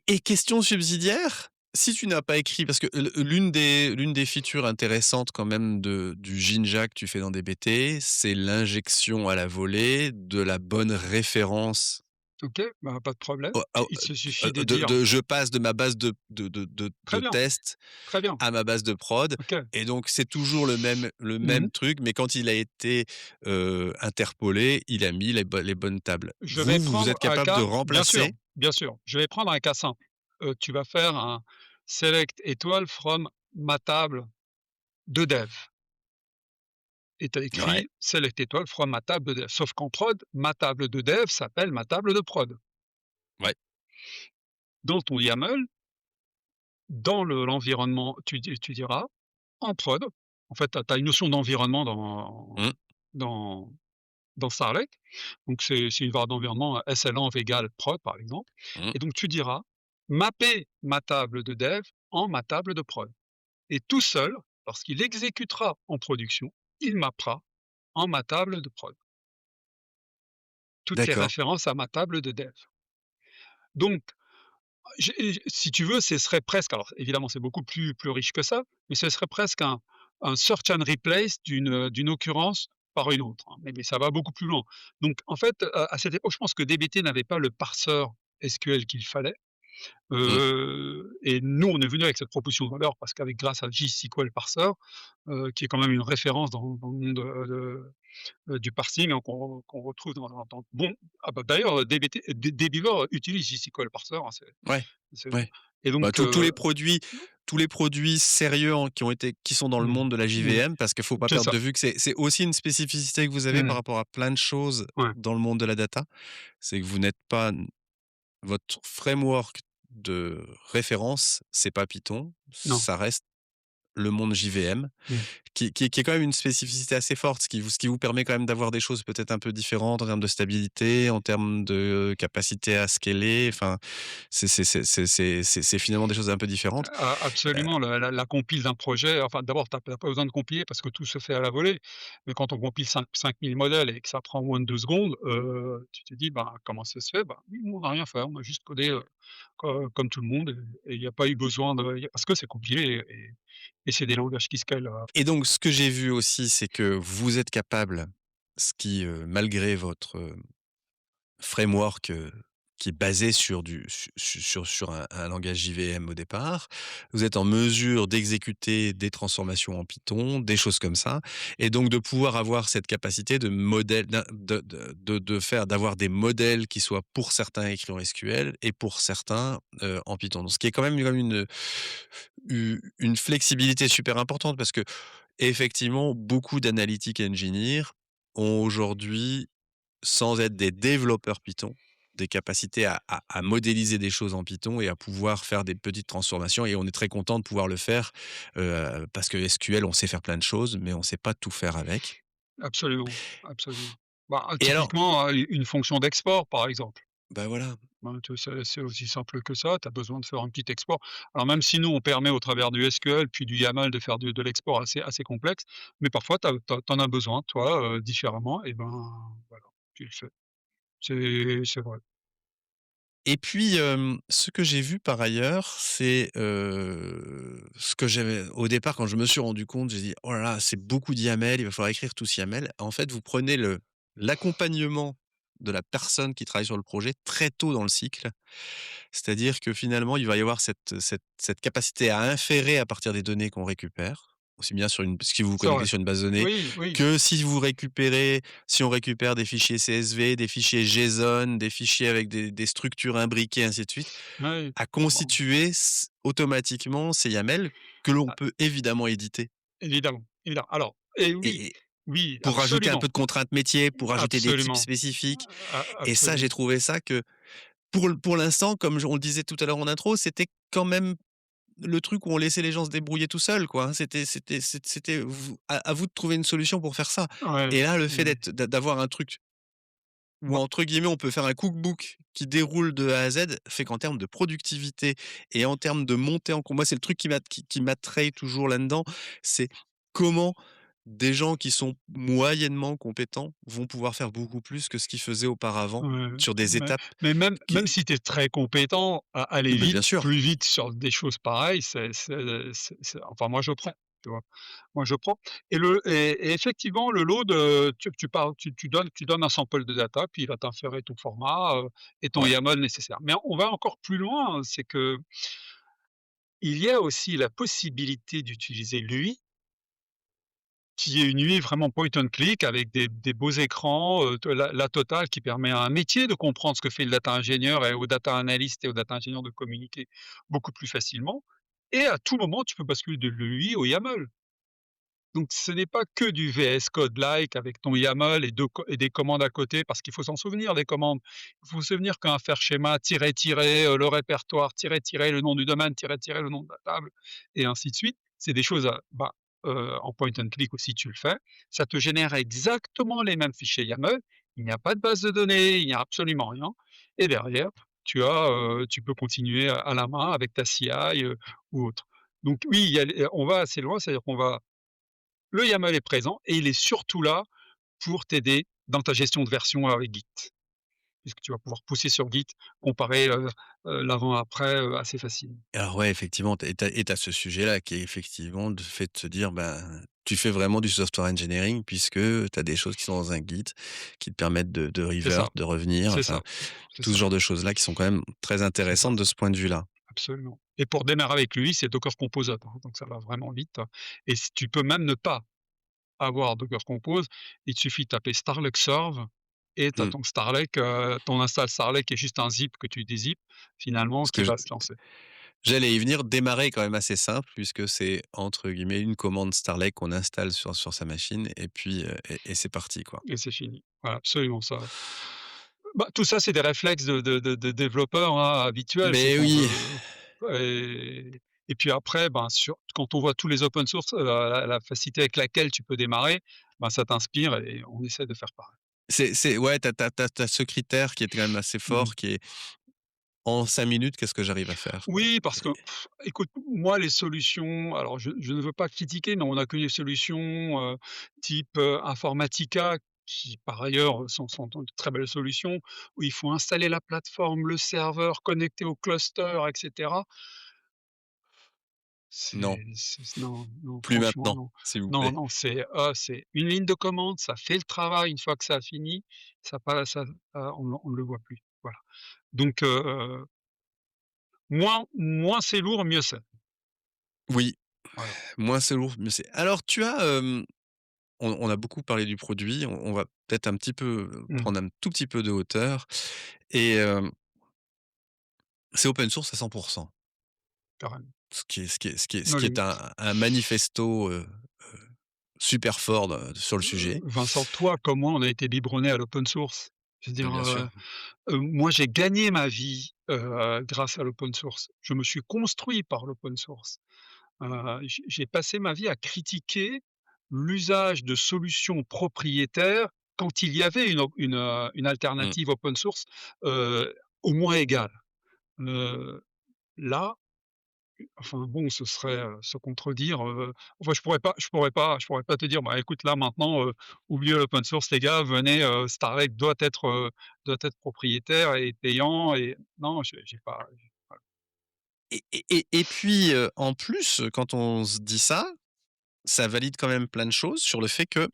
Speaker 1: Et question subsidiaire, si tu n'as pas écrit parce que l'une des features intéressantes quand même du Jinja que tu fais dans DBT, c'est l'injection à la volée de la bonne référence
Speaker 2: OK, bah, pas de problème.
Speaker 1: au
Speaker 2: Il se suffit de dire:
Speaker 1: je passe de ma base
Speaker 2: «Très
Speaker 1: de
Speaker 2: bien,
Speaker 1: test
Speaker 2: très bien,
Speaker 1: à ma base de prod
Speaker 2: OK».
Speaker 1: et donc c'est toujours le
Speaker 2: Mmh.
Speaker 1: même truc, mais quand il a été, interpolé, il a mis les bonnes tables.
Speaker 2: Je vais
Speaker 1: Vous
Speaker 2: prendre
Speaker 1: êtes
Speaker 2: un
Speaker 1: capable de
Speaker 2: cas,
Speaker 1: remplacer
Speaker 2: bien sûr, je vais prendre un cas simple. Tu vas faire un select étoile from ma table de dev, et tu as
Speaker 1: ouais,
Speaker 2: écrit select étoile from ma table de dev. Sauf qu'en prod, ma table de dev s'appelle ma table de prod.
Speaker 1: ouais,
Speaker 2: Dans ton YAML, dans l'environnement, tu diras en prod, en fait, tu as une notion d'environnement
Speaker 1: mmh,
Speaker 2: dans dans Starlake. Donc c'est une variable d'environnement, SLenv égale prod, par exemple,
Speaker 1: mmh.
Speaker 2: et donc tu diras: «Mapper ma table de dev en ma table de prod», et tout seul, lorsqu'il exécutera en production, il mappera en ma table de prod. Toutes les
Speaker 1: D'accord.
Speaker 2: références à ma table de dev. Donc si tu veux, ce serait presque, alors évidemment, c'est beaucoup plus riche que ça, mais ce serait presque un search and replace d'une occurrence par une autre, hein, mais ça va beaucoup plus loin. Donc en fait, à cette époque, je pense que DBT n'avait pas le parseur SQL qu'il fallait,
Speaker 1: Mmh.
Speaker 2: et nous, on est venu avec cette proposition de valeur parce qu'avec grâce à JSQL Parser, qui est quand même une référence dans le monde, du parsing, hein, qu'on retrouve dans bon, ah bah, d'ailleurs, Dbeaver utilise JSQL Parser, hein,
Speaker 1: Ouais,
Speaker 2: c'est
Speaker 1: ouais.
Speaker 2: et
Speaker 1: Bah,
Speaker 2: donc
Speaker 1: tous les produits sérieux en qui sont dans le
Speaker 2: mmh,
Speaker 1: monde de la
Speaker 2: mmh,
Speaker 1: JVM, parce qu'il faut pas
Speaker 2: c'est
Speaker 1: perdre
Speaker 2: ça.
Speaker 1: de vue que c'est aussi une spécificité que vous avez par
Speaker 2: Mmh,
Speaker 1: rapport à plein de choses
Speaker 2: ouais,
Speaker 1: dans le monde de la data. C'est que vous n'êtes pas votre framework de référence, c'est pas Python,
Speaker 2: non,
Speaker 1: ça reste le monde JVM.
Speaker 2: mmh.
Speaker 1: Qui est quand même une spécificité assez forte, ce qui vous permet quand même d'avoir des choses peut-être un peu différentes en termes de stabilité, en termes de capacité à scaler, enfin, c'est finalement des choses un peu différentes.
Speaker 2: Absolument, la compile d'un projet, enfin, d'abord, tu as pas besoin de compiler parce que tout se fait à la volée, mais quand on compile 5 000 modèles et que ça prend moins de 2 secondes, tu te dis: «Ben, comment ça se fait?» «Bah, oui, nous, on n'a rien fait, on a juste codé, comme tout le monde et il y a pas eu besoin de parce que c'est compilé et c'est des langages qui scalent,
Speaker 1: Et donc ce que j'ai vu aussi, c'est que vous êtes capable, malgré votre, framework, qui est basé sur du sur un langage JVM au départ. Vous êtes en mesure d'exécuter des transformations en Python, des choses comme ça, et donc de pouvoir avoir cette capacité de modèle d'avoir des modèles qui soient pour certains écrits en SQL et pour certains, en Python. Donc ce qui est quand même comme une flexibilité super importante, parce que effectivement beaucoup d'analytics engineers ont aujourd'hui, sans être des développeurs Python, des capacités à modéliser des choses en Python et à pouvoir faire des petites transformations, et on est très content de pouvoir le faire, parce que SQL, on sait faire plein de choses, mais on sait pas tout faire avec.
Speaker 2: absolument, absolument. Bah,
Speaker 1: Et alors,
Speaker 2: typiquement, une fonction d'export, par exemple.
Speaker 1: bah, voilà.
Speaker 2: Ben, tu c'est aussi simple que ça, tu as besoin de faire un petit export. Alors même si nous, on permet au travers du SQL, puis du YAML de faire de l'export assez complexe, mais parfois tu en as besoin toi, différemment et ben, voilà, tu le fais. C'est vrai.
Speaker 1: Et puis, ce que j'ai vu par ailleurs, c'est, ce que j'avais au départ quand je me suis rendu compte, j'ai dit: «Oh là là, c'est beaucoup de YAML, il va falloir écrire tout ce YAML». En fait, vous prenez l'accompagnement de la personne qui travaille sur le projet très tôt dans le cycle. C'est-à-dire que finalement, il va y avoir cette capacité à inférer à partir des données qu'on récupère, aussi bien si vous vous
Speaker 2: C'est
Speaker 1: connectez
Speaker 2: vrai.
Speaker 1: sur une base de données,
Speaker 2: Oui, oui.
Speaker 1: que si on récupère des fichiers CSV, des fichiers JSON, des fichiers avec des structures imbriquées, ainsi de suite,
Speaker 2: Oui.
Speaker 1: à
Speaker 2: Bon,
Speaker 1: constituer automatiquement ces YAML que l'on
Speaker 2: ah,
Speaker 1: peut évidemment éditer.
Speaker 2: évidemment, évidemment. Alors et oui,
Speaker 1: Et
Speaker 2: oui,
Speaker 1: pour rajouter un
Speaker 2: absolument,
Speaker 1: peu de contraintes métiers, pour rajouter des types
Speaker 2: absolument,
Speaker 1: spécifiques, et ça, j'ai
Speaker 2: absolument.
Speaker 1: trouvé ça que pour l'instant, comme on le disait tout à l'heure en intro, c'était quand même le truc où on laissait les gens se débrouiller tout seuls, quoi, hein. C'était vous à vous de trouver une solution pour faire ça.
Speaker 2: Ouais,
Speaker 1: Et là, le fait
Speaker 2: ouais,
Speaker 1: d'avoir un truc où,
Speaker 2: bah,
Speaker 1: entre guillemets, on peut faire un cookbook qui déroule de A à Z, fait qu'en termes de productivité et en termes de montée en com moi, c'est le truc qui m'attraye toujours là-dedans, c'est comment des gens qui sont moyennement compétents vont pouvoir faire beaucoup plus que ce qu'ils faisaient auparavant
Speaker 2: ouais,
Speaker 1: sur des
Speaker 2: mais
Speaker 1: étapes
Speaker 2: mais même
Speaker 1: qui
Speaker 2: si tu es très compétent, aller
Speaker 1: mais
Speaker 2: vite,
Speaker 1: bien sûr.
Speaker 2: plus vite sur des choses pareilles, c'est enfin moi je prends, tu vois? Moi je prends et effectivement le load, tu parles tu donnes un sample de data, puis il va t'inférer ton format, et ton
Speaker 1: Ouais,
Speaker 2: YAML nécessaire. Mais on va encore plus loin, hein, c'est qu'il y a aussi la possibilité d'utiliser l'UI qui est une UI vraiment point and click avec des beaux écrans, la totale qui permet à un métier de comprendre ce que fait le data ingénieur et au data analyst et au data ingénieur de communiquer beaucoup plus facilement et à tout moment, tu peux basculer de l'UI au YAML. Donc ce n'est pas que du VS Code-like avec ton YAML et des commandes à côté parce qu'il faut s'en souvenir des commandes. Il faut se souvenir qu'un faire schéma, tiret, tiret, le répertoire, tiret, tiret, le nom du domaine, tiret, tiret, le nom de la table et ainsi de suite. C'est des choses en point and click aussi tu le fais. Ça te génère exactement les mêmes fichiers YAML. Il n'y a pas de base de données, il n'y a absolument rien et derrière, tu peux continuer à la main avec ta CI, ou autre. Donc oui, on va assez loin, c'est-à-dire qu'on va le YAML est présent et il est surtout là pour t'aider dans ta gestion de version avec Git. Puisque tu vas pouvoir pousser sur Git, comparer, l'avant-après, assez facilement.
Speaker 1: Alors ouais, effectivement, tu as ce sujet-là qui est effectivement de fait de se dire, ben, tu fais vraiment du software engineering puisque tu as des choses qui sont dans un Git, qui te permettent de
Speaker 2: C'est ça,
Speaker 1: revert, de revenir,
Speaker 2: c'est
Speaker 1: enfin,
Speaker 2: ça, c'est
Speaker 1: tout ce
Speaker 2: ça,
Speaker 1: genre de choses-là qui sont quand même très
Speaker 2: c'est ça,
Speaker 1: intéressantes de ce point de vue-là.
Speaker 2: absolument et pour démarrer avec lui, c'est Docker Compose, hein, donc ça va vraiment vite et si tu peux même ne pas avoir Docker Compose, il te suffit de taper Starlek Serve et tu as
Speaker 1: Mmh.
Speaker 2: ton Starlek, ton install Starlek est juste un zip que tu dézippes finalement
Speaker 1: Ce
Speaker 2: qui
Speaker 1: que
Speaker 2: va se lancer.
Speaker 1: j'allais y venir, démarrer est quand même assez simple puisque c'est entre guillemets «une commande Starlek» qu'on installe sur sa machine et puis, et c'est parti, quoi.
Speaker 2: Et c'est fini. Voilà, absolument ça. Bah, tout ça, c'est des réflexes de développeurs, hein, habituels. C'est
Speaker 1: Mais
Speaker 2: qu'on
Speaker 1: oui,
Speaker 2: veut et puis après, ben, quand on voit tous les open source, la facilité avec laquelle tu peux démarrer, ben, ça t'inspire et on essaie de faire pareil.
Speaker 1: c'est ouais, tu as ce critère qui est quand même assez
Speaker 2: Mmh.
Speaker 1: fort qui est: «En 5 minutes, qu'est-ce que j'arrive à faire?» quoi.
Speaker 2: Oui, parce que écoute, moi, les solutions alors je ne veux pas critiquer, mais on a que des solutions, type, Informatica qui, par ailleurs, sont de très belles solutions, où il faut installer la plateforme, le serveur, connecter au cluster et cetera.
Speaker 1: Non,
Speaker 2: Non, non,
Speaker 1: plus
Speaker 2: franchement,
Speaker 1: maintenant,
Speaker 2: non.
Speaker 1: s'il vous
Speaker 2: Non,
Speaker 1: plaît.
Speaker 2: non, c'est une ligne de commande, ça fait le travail une fois que ça a fini, on ne le voit plus, voilà. Donc moins c'est lourd, mieux c'est.
Speaker 1: Oui,
Speaker 2: Voilà.
Speaker 1: moins c'est lourd, mieux c'est. Alors tu as, on a beaucoup parlé du produit, on va peut-être un petit peu,
Speaker 2: Mmh,
Speaker 1: prendre un tout petit peu de hauteur et c'est open source à 100.
Speaker 2: carrément.
Speaker 1: Ce qui est
Speaker 2: Oui,
Speaker 1: un manifesto, super fort sur le sujet.
Speaker 2: Vincent, toi comme moi, on a été biberonnés à l'open source. Je veux
Speaker 1: Mais
Speaker 2: dire,
Speaker 1: bien sûr.
Speaker 2: moi j'ai gagné ma vie, grâce à l'open source. Je me suis construit par l'open source. J'ai passé ma vie à critiquer l'usage de solutions propriétaires quand il y avait une
Speaker 1: Mmh.
Speaker 2: alternative open source, heu, au moins égale. Heu, Là, enfin bon, ce serait, se contredire, enfin je pourrais pas te dire: «Bah écoute là maintenant, oubliez l'open source les gars, venez, Starlek doit être propriétaire et payant» et non, j'ai pas
Speaker 1: Et puis, en plus, quand on se dit ça, ça valide quand même plein de choses sur le fait qu'il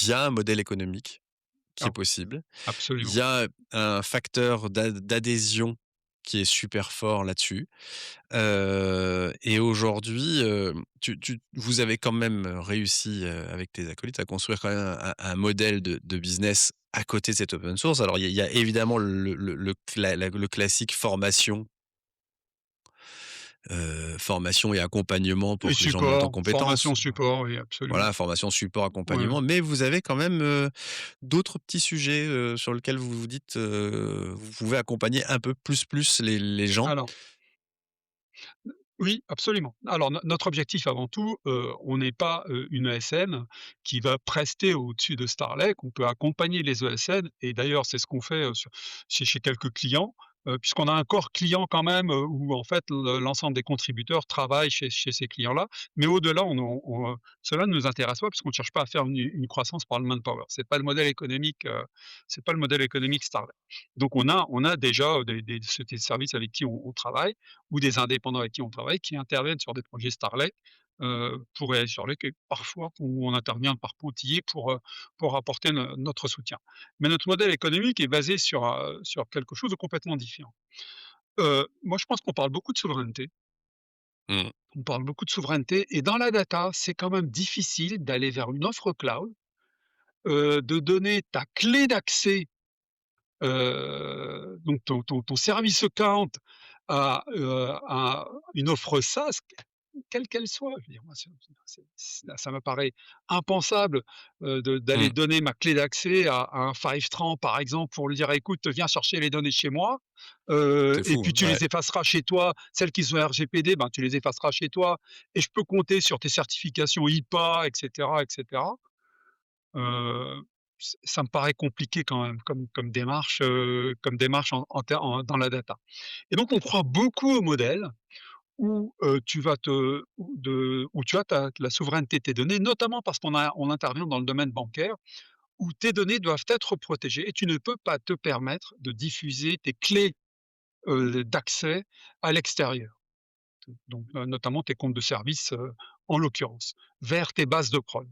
Speaker 1: y a un modèle économique qui est
Speaker 2: ah
Speaker 1: possible. Il
Speaker 2: absolument.
Speaker 1: y a un facteur d'adhésion qui est super fort là-dessus. Et aujourd'hui, vous avez quand même réussi, avec tes acolytes à construire quand même un modèle de business à côté de cette open source. Alors il y a évidemment le classique formation et accompagnement
Speaker 2: Et
Speaker 1: pour que les gens montent en
Speaker 2: support,
Speaker 1: compétences.
Speaker 2: formation support, oui absolument.
Speaker 1: Voilà, formation, support,
Speaker 2: Ouais.
Speaker 1: accompagnement, mais vous avez quand même, d'autres petits sujets, sur lesquels vous vous dites, vous pouvez accompagner un peu plus les gens?
Speaker 2: Alors oui, absolument. Alors notre objectif avant tout, on n'est pas, une ESN qui va prester au-dessus de Starlek. On peut accompagner les ESN et d'ailleurs c'est ce qu'on fait, chez quelques clients, puisqu'on a un corps client quand même, où en fait l'ensemble des contributeurs travaillent chez ces clients-là. Mais au-delà, cela ne nous intéresse pas puisqu'on ne cherche pas à faire une croissance par le manpower. C'est pas le modèle économique Starlek. Donc on a déjà, des sociétés de services avec qui on travaille ou des indépendants avec qui on travaille, qui interviennent sur des projets Starlek, sur lesquels parfois où on intervient par pointillés pour apporter notre soutien. Mais notre modèle économique est basé sur quelque chose de complètement différent. Moi, je pense qu'on parle beaucoup de souveraineté.
Speaker 1: Mmh.
Speaker 2: On parle beaucoup de souveraineté et dans la data, c'est quand même difficile d'aller vers une offre cloud, de donner ta clé d'accès, donc ton service account à une offre SaaS, quelle qu'elle soit. Je veux dire, moi, ça me paraît impensable, d'aller
Speaker 1: Mmh.
Speaker 2: donner ma clé d'accès à un Fivetran, par exemple, pour lui dire: «Écoute, viens chercher les données chez moi,
Speaker 1: C'est
Speaker 2: et
Speaker 1: fou,
Speaker 2: puis tu
Speaker 1: ouais.
Speaker 2: les effaceras chez toi. Celles qui sont RGPD, ben, tu les effaceras chez toi et je peux compter sur tes certifications HIPAA» et cetera et cetera. Heu, Ça me paraît compliqué quand même comme démarche dans la data et donc on croit beaucoup au modèle où, où tu as la souveraineté de tes données, notamment parce on intervient dans le domaine bancaire, où tes données doivent être protégées et tu ne peux pas te permettre de diffuser tes clés, d'accès à l'extérieur. Donc, notamment tes comptes de service, en l'occurrence, vers tes bases de prod.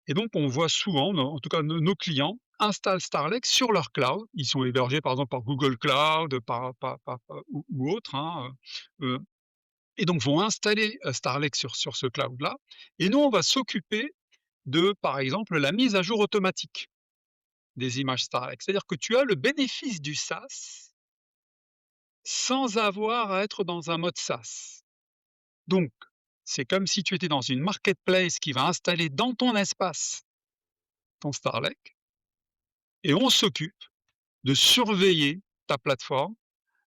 Speaker 2: Et donc on voit souvent, en tout cas nos clients installent Starlake sur leur cloud. Ils sont hébergés par exemple par Google Cloud, ou autre, hein, et donc vont installer, Starlake sur ce cloud-là et nous on va s'occuper de, par exemple, la mise à jour automatique des images Starlake. C'est-à-dire que tu as le bénéfice du SaaS sans avoir à être dans un mode SaaS. Donc, c'est comme si tu étais dans une marketplace qui va installer dans ton espace ton Starlake et on s'occupe de surveiller ta plateforme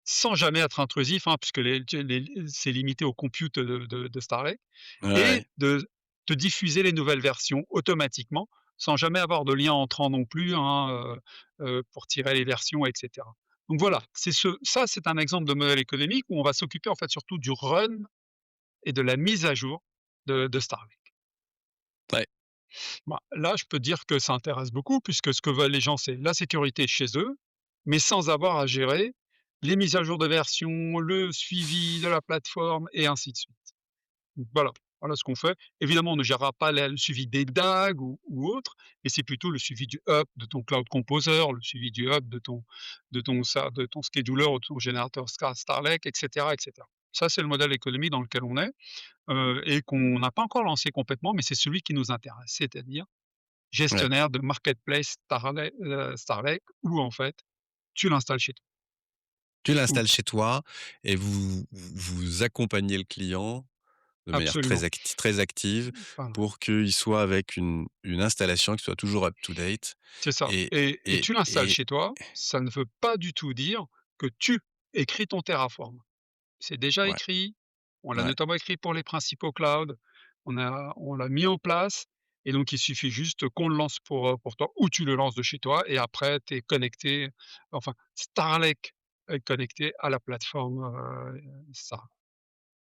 Speaker 2: sans jamais être intrusif, hein, puisque c'est limité au compute de Starlake et
Speaker 1: Ouais,
Speaker 2: de te diffuser les nouvelles versions automatiquement, sans jamais avoir de lien entrant non plus, hein, pour tirer les versions et cetera. Donc voilà, c'est un exemple de modèle économique où on va s'occuper en fait surtout du run et de la mise à jour de Starlink.
Speaker 1: ouais,
Speaker 2: Bah, là, je peux dire que ça intéresse beaucoup puisque ce que veulent les gens, c'est la sécurité chez eux, mais sans avoir à gérer les mises à jour de version, le suivi de la plateforme et ainsi de suite. Donc voilà ce qu'on fait. Évidemment, on ne gérera pas le suivi des DAG ou autres, mais c'est plutôt le suivi du hub de ton Cloud Composer, le suivi du hub de ton scheduler ou de ton générateur Starlake, et cetera, et cetera. Ça, c'est le modèle économique dans lequel on est, et qu'on n'a pas encore lancé complètement, mais c'est celui qui nous intéresse. C'est-à-dire
Speaker 1: ouais.
Speaker 2: gestionnaire de marketplace Starlake où en fait, tu l'installes chez toi.
Speaker 1: Tu
Speaker 2: Ou
Speaker 1: l'installes chez toi et vous accompagnez le client de manière
Speaker 2: absolument,
Speaker 1: très active
Speaker 2: voilà,
Speaker 1: pour qu'il soit avec une installation qui soit toujours up to date
Speaker 2: c'est ça
Speaker 1: et
Speaker 2: et
Speaker 1: et
Speaker 2: tu l'installes
Speaker 1: et
Speaker 2: chez toi, ça ne veut pas du tout dire que tu écris ton Terraform. C'est déjà
Speaker 1: ouais,
Speaker 2: écrit, on l'a
Speaker 1: ouais.
Speaker 2: notamment écrit pour les principaux clouds, on l'a mis en place et donc il suffit juste qu'on le lance pour toi ou tu le lances de chez toi et après tu es connecté, enfin Starlake est connecté à la plateforme, Star.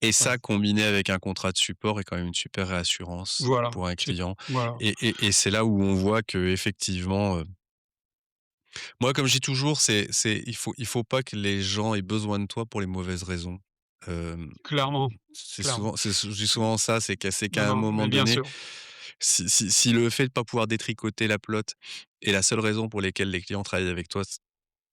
Speaker 1: Et
Speaker 2: Voilà.
Speaker 1: ça, combiné avec un contrat de support est quand même une super réassurance
Speaker 2: Voilà,
Speaker 1: pour un
Speaker 2: c'est
Speaker 1: client
Speaker 2: voilà.
Speaker 1: et c'est là où on voit qu'effectivement, moi, comme je dis toujours, il faut pas que les gens aient besoin de toi pour les mauvaises raisons. Hem,
Speaker 2: Clairement, clairement.
Speaker 1: je dis souvent ça, c'est
Speaker 2: Non,
Speaker 1: qu'à un
Speaker 2: non,
Speaker 1: moment
Speaker 2: mais bien
Speaker 1: donné,
Speaker 2: sûr.
Speaker 1: si le fait de pas pouvoir détricoter la plotte est la seule raison pour lesquelles les clients travaillent avec toi,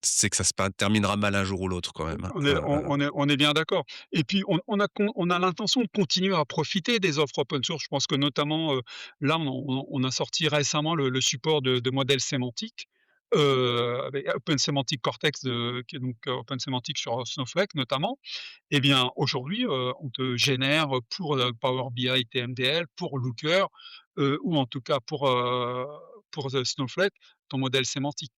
Speaker 1: c'est que ça se terminera mal un jour ou l'autre quand même, hein.
Speaker 2: On est bien d'accord et puis on a l'intention de continuer à profiter des offres open source. Je pense que notamment, là, on a sorti récemment le support de modèles sémantiques, avec Open Semantic Cortex qui est donc Open Semantic sur Snowflake notamment. Eh bien, aujourd'hui, on te génère pour, Power BI TMDL, pour Looker, ou en tout cas pour Snowflake, ton modèle sémantique.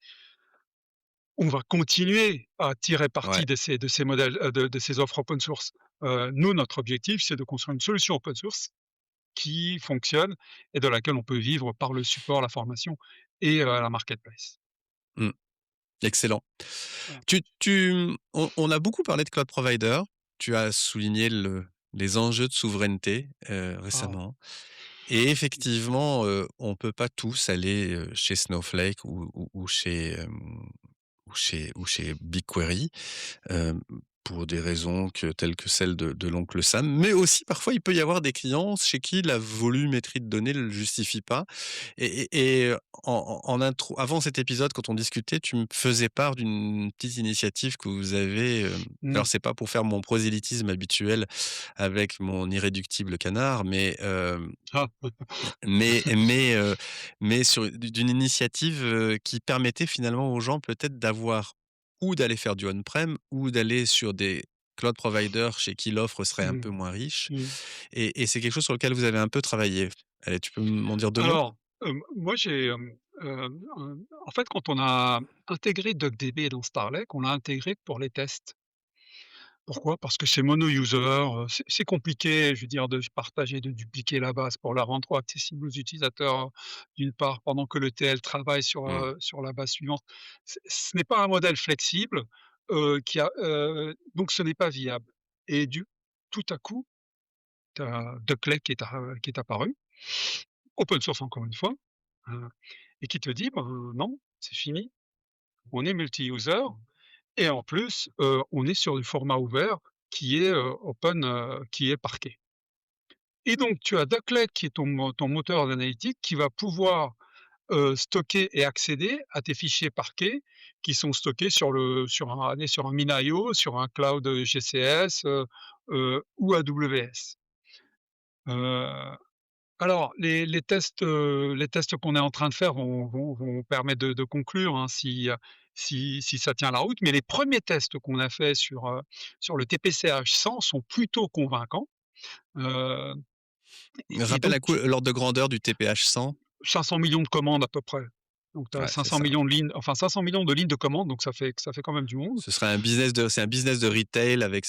Speaker 2: On va continuer à tirer
Speaker 1: Ouais.
Speaker 2: parti de ces modèles, de ces offres open source. Nous, notre objectif, c'est de construire une solution open source qui fonctionne et de laquelle on peut vivre par le support, la formation et la marketplace.
Speaker 1: Mmh. Excellent.
Speaker 2: Voilà.
Speaker 1: On a beaucoup parlé de cloud provider. Tu as souligné les enjeux de souveraineté,
Speaker 2: Ah,
Speaker 1: récemment et effectivement, on peut pas tous aller, chez Snowflake ou chez BigQuery. Hem, pour des raisons telles que celles de l'oncle Sam, mais aussi parfois il peut y avoir des clients chez qui la volumétrie de données ne le justifie pas et en intro avant cet épisode, quand on discutait, tu me faisais part d'une petite initiative que vous avez,
Speaker 2: mmh,
Speaker 1: alors c'est pas pour faire mon prosélytisme habituel avec mon irréductible canard,
Speaker 2: ah,
Speaker 1: mais mais d'une initiative, qui permettait finalement aux gens peut-être d'avoir ou d'aller faire du on-prem ou d'aller sur des cloud providers chez qui l'offre serait un
Speaker 2: mmh,
Speaker 1: peu moins riche
Speaker 2: mmh.
Speaker 1: et c'est quelque chose sur lequel vous avez un peu travaillé. Tu peux m'en dire 2 mots?
Speaker 2: Alors, moi en fait, quand on a intégré DuckDB dans Starlake, on l'a intégré pour les tests. Pourquoi? Parce que c'est mono-user, c'est compliqué, je veux dire, de partager, de dupliquer la base pour la rendre trop accessible aux utilisateurs, d'une part, pendant que le TL travaille
Speaker 1: Mmh.
Speaker 2: sur la base suivante. Ce n'est pas un modèle flexible, donc ce n'est pas viable et tout à coup, tu as Duck Lake qui est apparu, open source encore une fois, hein, et qui te dit: «Ben, non, c'est fini, on est multi-user et en plus, on est sur du format ouvert qui est, qui est Parquet». Et donc tu as Ducklet qui est ton moteur d'analytique qui va pouvoir, stocker et accéder à tes fichiers Parquet qui sont stockés sur un MinIO, sur un cloud, GCS, ou AWS. Heu, alors les tests qu'on est en train de faire vont permettre de conclure, hein, si ça tient la route, mais les premiers tests qu'on a faits sur le TPC-H100 sont plutôt convaincants, heu et
Speaker 1: Rappelle
Speaker 2: donc
Speaker 1: à coup l'ordre de grandeur du TPH-100?
Speaker 2: 500 millions de commandes à peu près. Donc tu as
Speaker 1: Ouais, c'est
Speaker 2: 500
Speaker 1: ça.
Speaker 2: millions de lignes, enfin 500 millions de lignes de commandes, donc ça fait quand même du monde.
Speaker 1: Ce serait un business de c'est un business de retail avec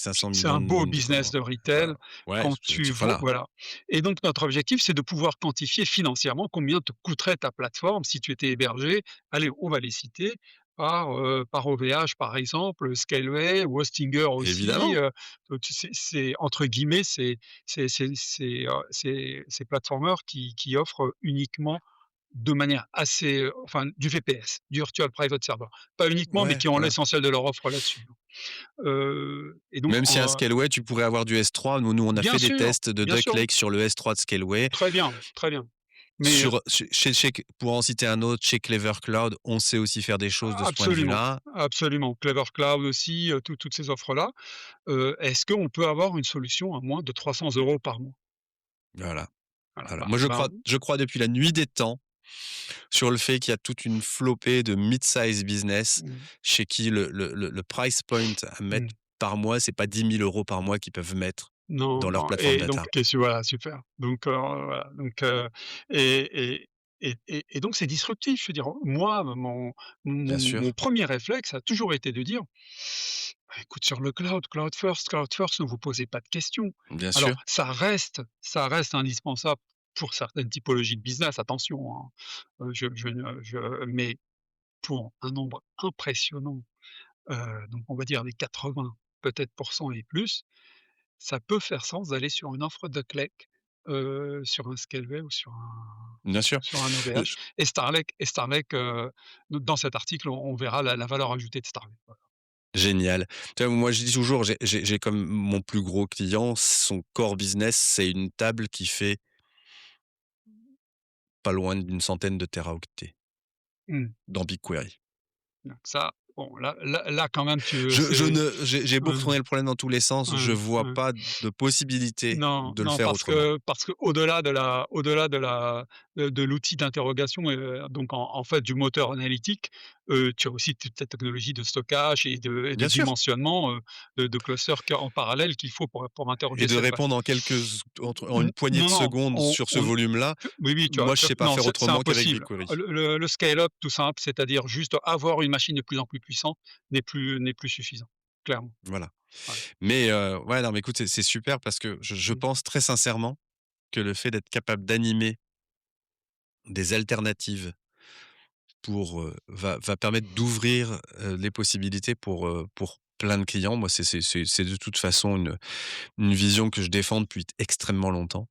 Speaker 1: 500
Speaker 2: C'est un
Speaker 1: millions de
Speaker 2: beau
Speaker 1: lignes de
Speaker 2: business
Speaker 1: commande.
Speaker 2: de
Speaker 1: Voilà.
Speaker 2: retail
Speaker 1: Ouais,
Speaker 2: quand tu vaux
Speaker 1: voilà,
Speaker 2: voilà, et donc notre objectif, c'est de pouvoir quantifier financièrement combien te coûterait ta plateforme si tu étais hébergé. Allez, on va les citer par OVH par exemple, Scaleway ou Hostinger aussi,
Speaker 1: évidemment.
Speaker 2: tu c'est entre guillemets, c'est ces platformers qui offrent uniquement de manière assez, enfin du VPS, du Virtual Private Server. Pas uniquement, mais
Speaker 1: Ouais,
Speaker 2: qui ont
Speaker 1: voilà.
Speaker 2: l'essentiel de leur offre là-dessus. Et donc
Speaker 1: Même si un Scaleway, tu pourrais avoir du S3. Nous, on a fait des tests de
Speaker 2: bien
Speaker 1: Duck
Speaker 2: sûr,
Speaker 1: Lake sur le S3 de Scaleway.
Speaker 2: très bien, très bien. Mais
Speaker 1: Sur chez pour en citer un autre, chez Clever Cloud, on sait aussi faire des choses de ce point de
Speaker 2: absolument,
Speaker 1: vue-là.
Speaker 2: absolument. Clever Cloud aussi, toutes ces offres-là. Est-ce qu'on peut avoir une solution à moins de 300 € par mois?
Speaker 1: Voilà,
Speaker 2: Voilà,
Speaker 1: voilà.
Speaker 2: ben
Speaker 1: Moi,
Speaker 2: ben,
Speaker 1: je crois depuis la nuit des temps sur le fait qu'il y a toute une flopée de mid-size business
Speaker 2: mmh,
Speaker 1: chez qui le price point à mettre
Speaker 2: mmh.
Speaker 1: par mois, c'est pas 10 000 € par mois qu'ils peuvent mettre
Speaker 2: Non,
Speaker 1: dans leur
Speaker 2: non,
Speaker 1: plateforme
Speaker 2: et donc
Speaker 1: data.
Speaker 2: qu'est-ce que voilà, super. Donc voilà, donc et et donc c'est disruptif. Je veux dire, moi,
Speaker 1: Bien
Speaker 2: mon
Speaker 1: sûr,
Speaker 2: 1er réflexe a toujours été de dire: «Bah, écoute, sur le cloud first, ne vous posez pas de questions».
Speaker 1: bien
Speaker 2: Alors
Speaker 1: sûr,
Speaker 2: ça reste indispensable pour certaines typologies de business, attention, hein. Mais pour un nombre impressionnant, donc on va dire les 80 peut-être et plus, ça peut faire sens d'aller sur une offre de Clec, sur un Scaleway ou
Speaker 1: bien sûr.
Speaker 2: sur un
Speaker 1: Heu,
Speaker 2: OVH et Starlake, dans cet article, on verra la valeur ajoutée de Starlake, voilà.
Speaker 1: Génial. Tu vois, moi, je dis toujours, j'ai comme mon plus gros client, son core business, c'est une table qui fait pas loin d'une centaine de téraoctets
Speaker 2: Mmh.
Speaker 1: dans BigQuery.
Speaker 2: Donc ça, bon, là quand même
Speaker 1: Je ne j'ai beau
Speaker 2: ouais,
Speaker 1: retourner le problème dans tous les sens, je
Speaker 2: ouais,
Speaker 1: vois
Speaker 2: ouais.
Speaker 1: pas de possibilité
Speaker 2: Non,
Speaker 1: de le
Speaker 2: non,
Speaker 1: faire autrement.
Speaker 2: parce que au-delà de l'outil d'interrogation, donc en fait du moteur analytique, tu as aussi toute cette technologie de stockage et de
Speaker 1: Bien sûr,
Speaker 2: dimensionnement, de clusters en parallèle qu'il faut pour
Speaker 1: et
Speaker 2: interroger
Speaker 1: de
Speaker 2: cette base.
Speaker 1: répondre en une poignée de
Speaker 2: Non, non,
Speaker 1: secondes sur ce volume-là,
Speaker 2: oui, oui,
Speaker 1: moi, je sais pas
Speaker 2: non,
Speaker 1: faire
Speaker 2: c'est
Speaker 1: autrement qu'avec
Speaker 2: impossible.
Speaker 1: BigQuery.
Speaker 2: Le scale up tout simple, c'est-à-dire juste avoir une machine de plus en plus puissante n'est plus suffisant, clairement.
Speaker 1: Voilà.
Speaker 2: Voilà.
Speaker 1: Mais ouais, non, mais écoute, c'est super parce que je
Speaker 2: Mmh.
Speaker 1: pense très sincèrement que le fait d'être capable d'animer des alternatives pour, va permettre d'ouvrir, les possibilités pour plein de clients. Moi, c'est de toute façon une vision que je défends depuis extrêmement longtemps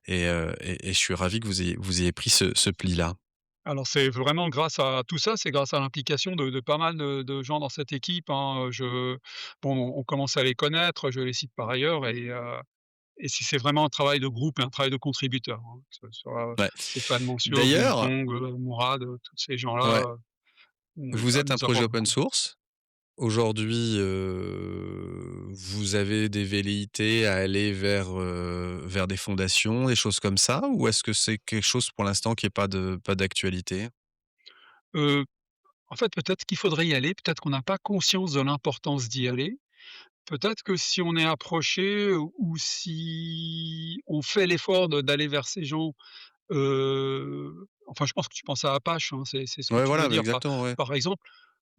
Speaker 1: et je suis ravi que vous ayez pris ce pli-là.
Speaker 2: Alors c'est vraiment grâce à tout ça, c'est grâce à l'implication de pas mal de gens dans cette équipe, hein, bon, on commence à les connaître, je les cite par ailleurs et c'est vraiment un travail de groupe et un travail de contributeur, hein, que ce soit
Speaker 1: Ouais.
Speaker 2: Stéphane Manciot,
Speaker 1: D'ailleurs,
Speaker 2: Boumtong, Mourad, tous ces gens-là,
Speaker 1: ouais, vous êtes un
Speaker 2: nous
Speaker 1: projet
Speaker 2: apportent
Speaker 1: open
Speaker 2: beaucoup.
Speaker 1: source. Aujourd'hui, vous avez des velléités à aller vers des fondations, des choses comme ça? Ou est-ce que c'est quelque chose pour l'instant qui est pas d'actualité?
Speaker 2: Heu, En fait, peut-être qu'il faudrait y aller, peut-être qu'on n'a pas conscience de l'importance d'y aller. Peut-être que si on est approché ou si on fait l'effort d'aller vers ces gens. Enfin, je pense que tu penses à Apache, hein, c'est ce que
Speaker 1: Ouais,
Speaker 2: tu
Speaker 1: voilà,
Speaker 2: veux
Speaker 1: bah,
Speaker 2: dire
Speaker 1: exactement, ouais.
Speaker 2: par exemple.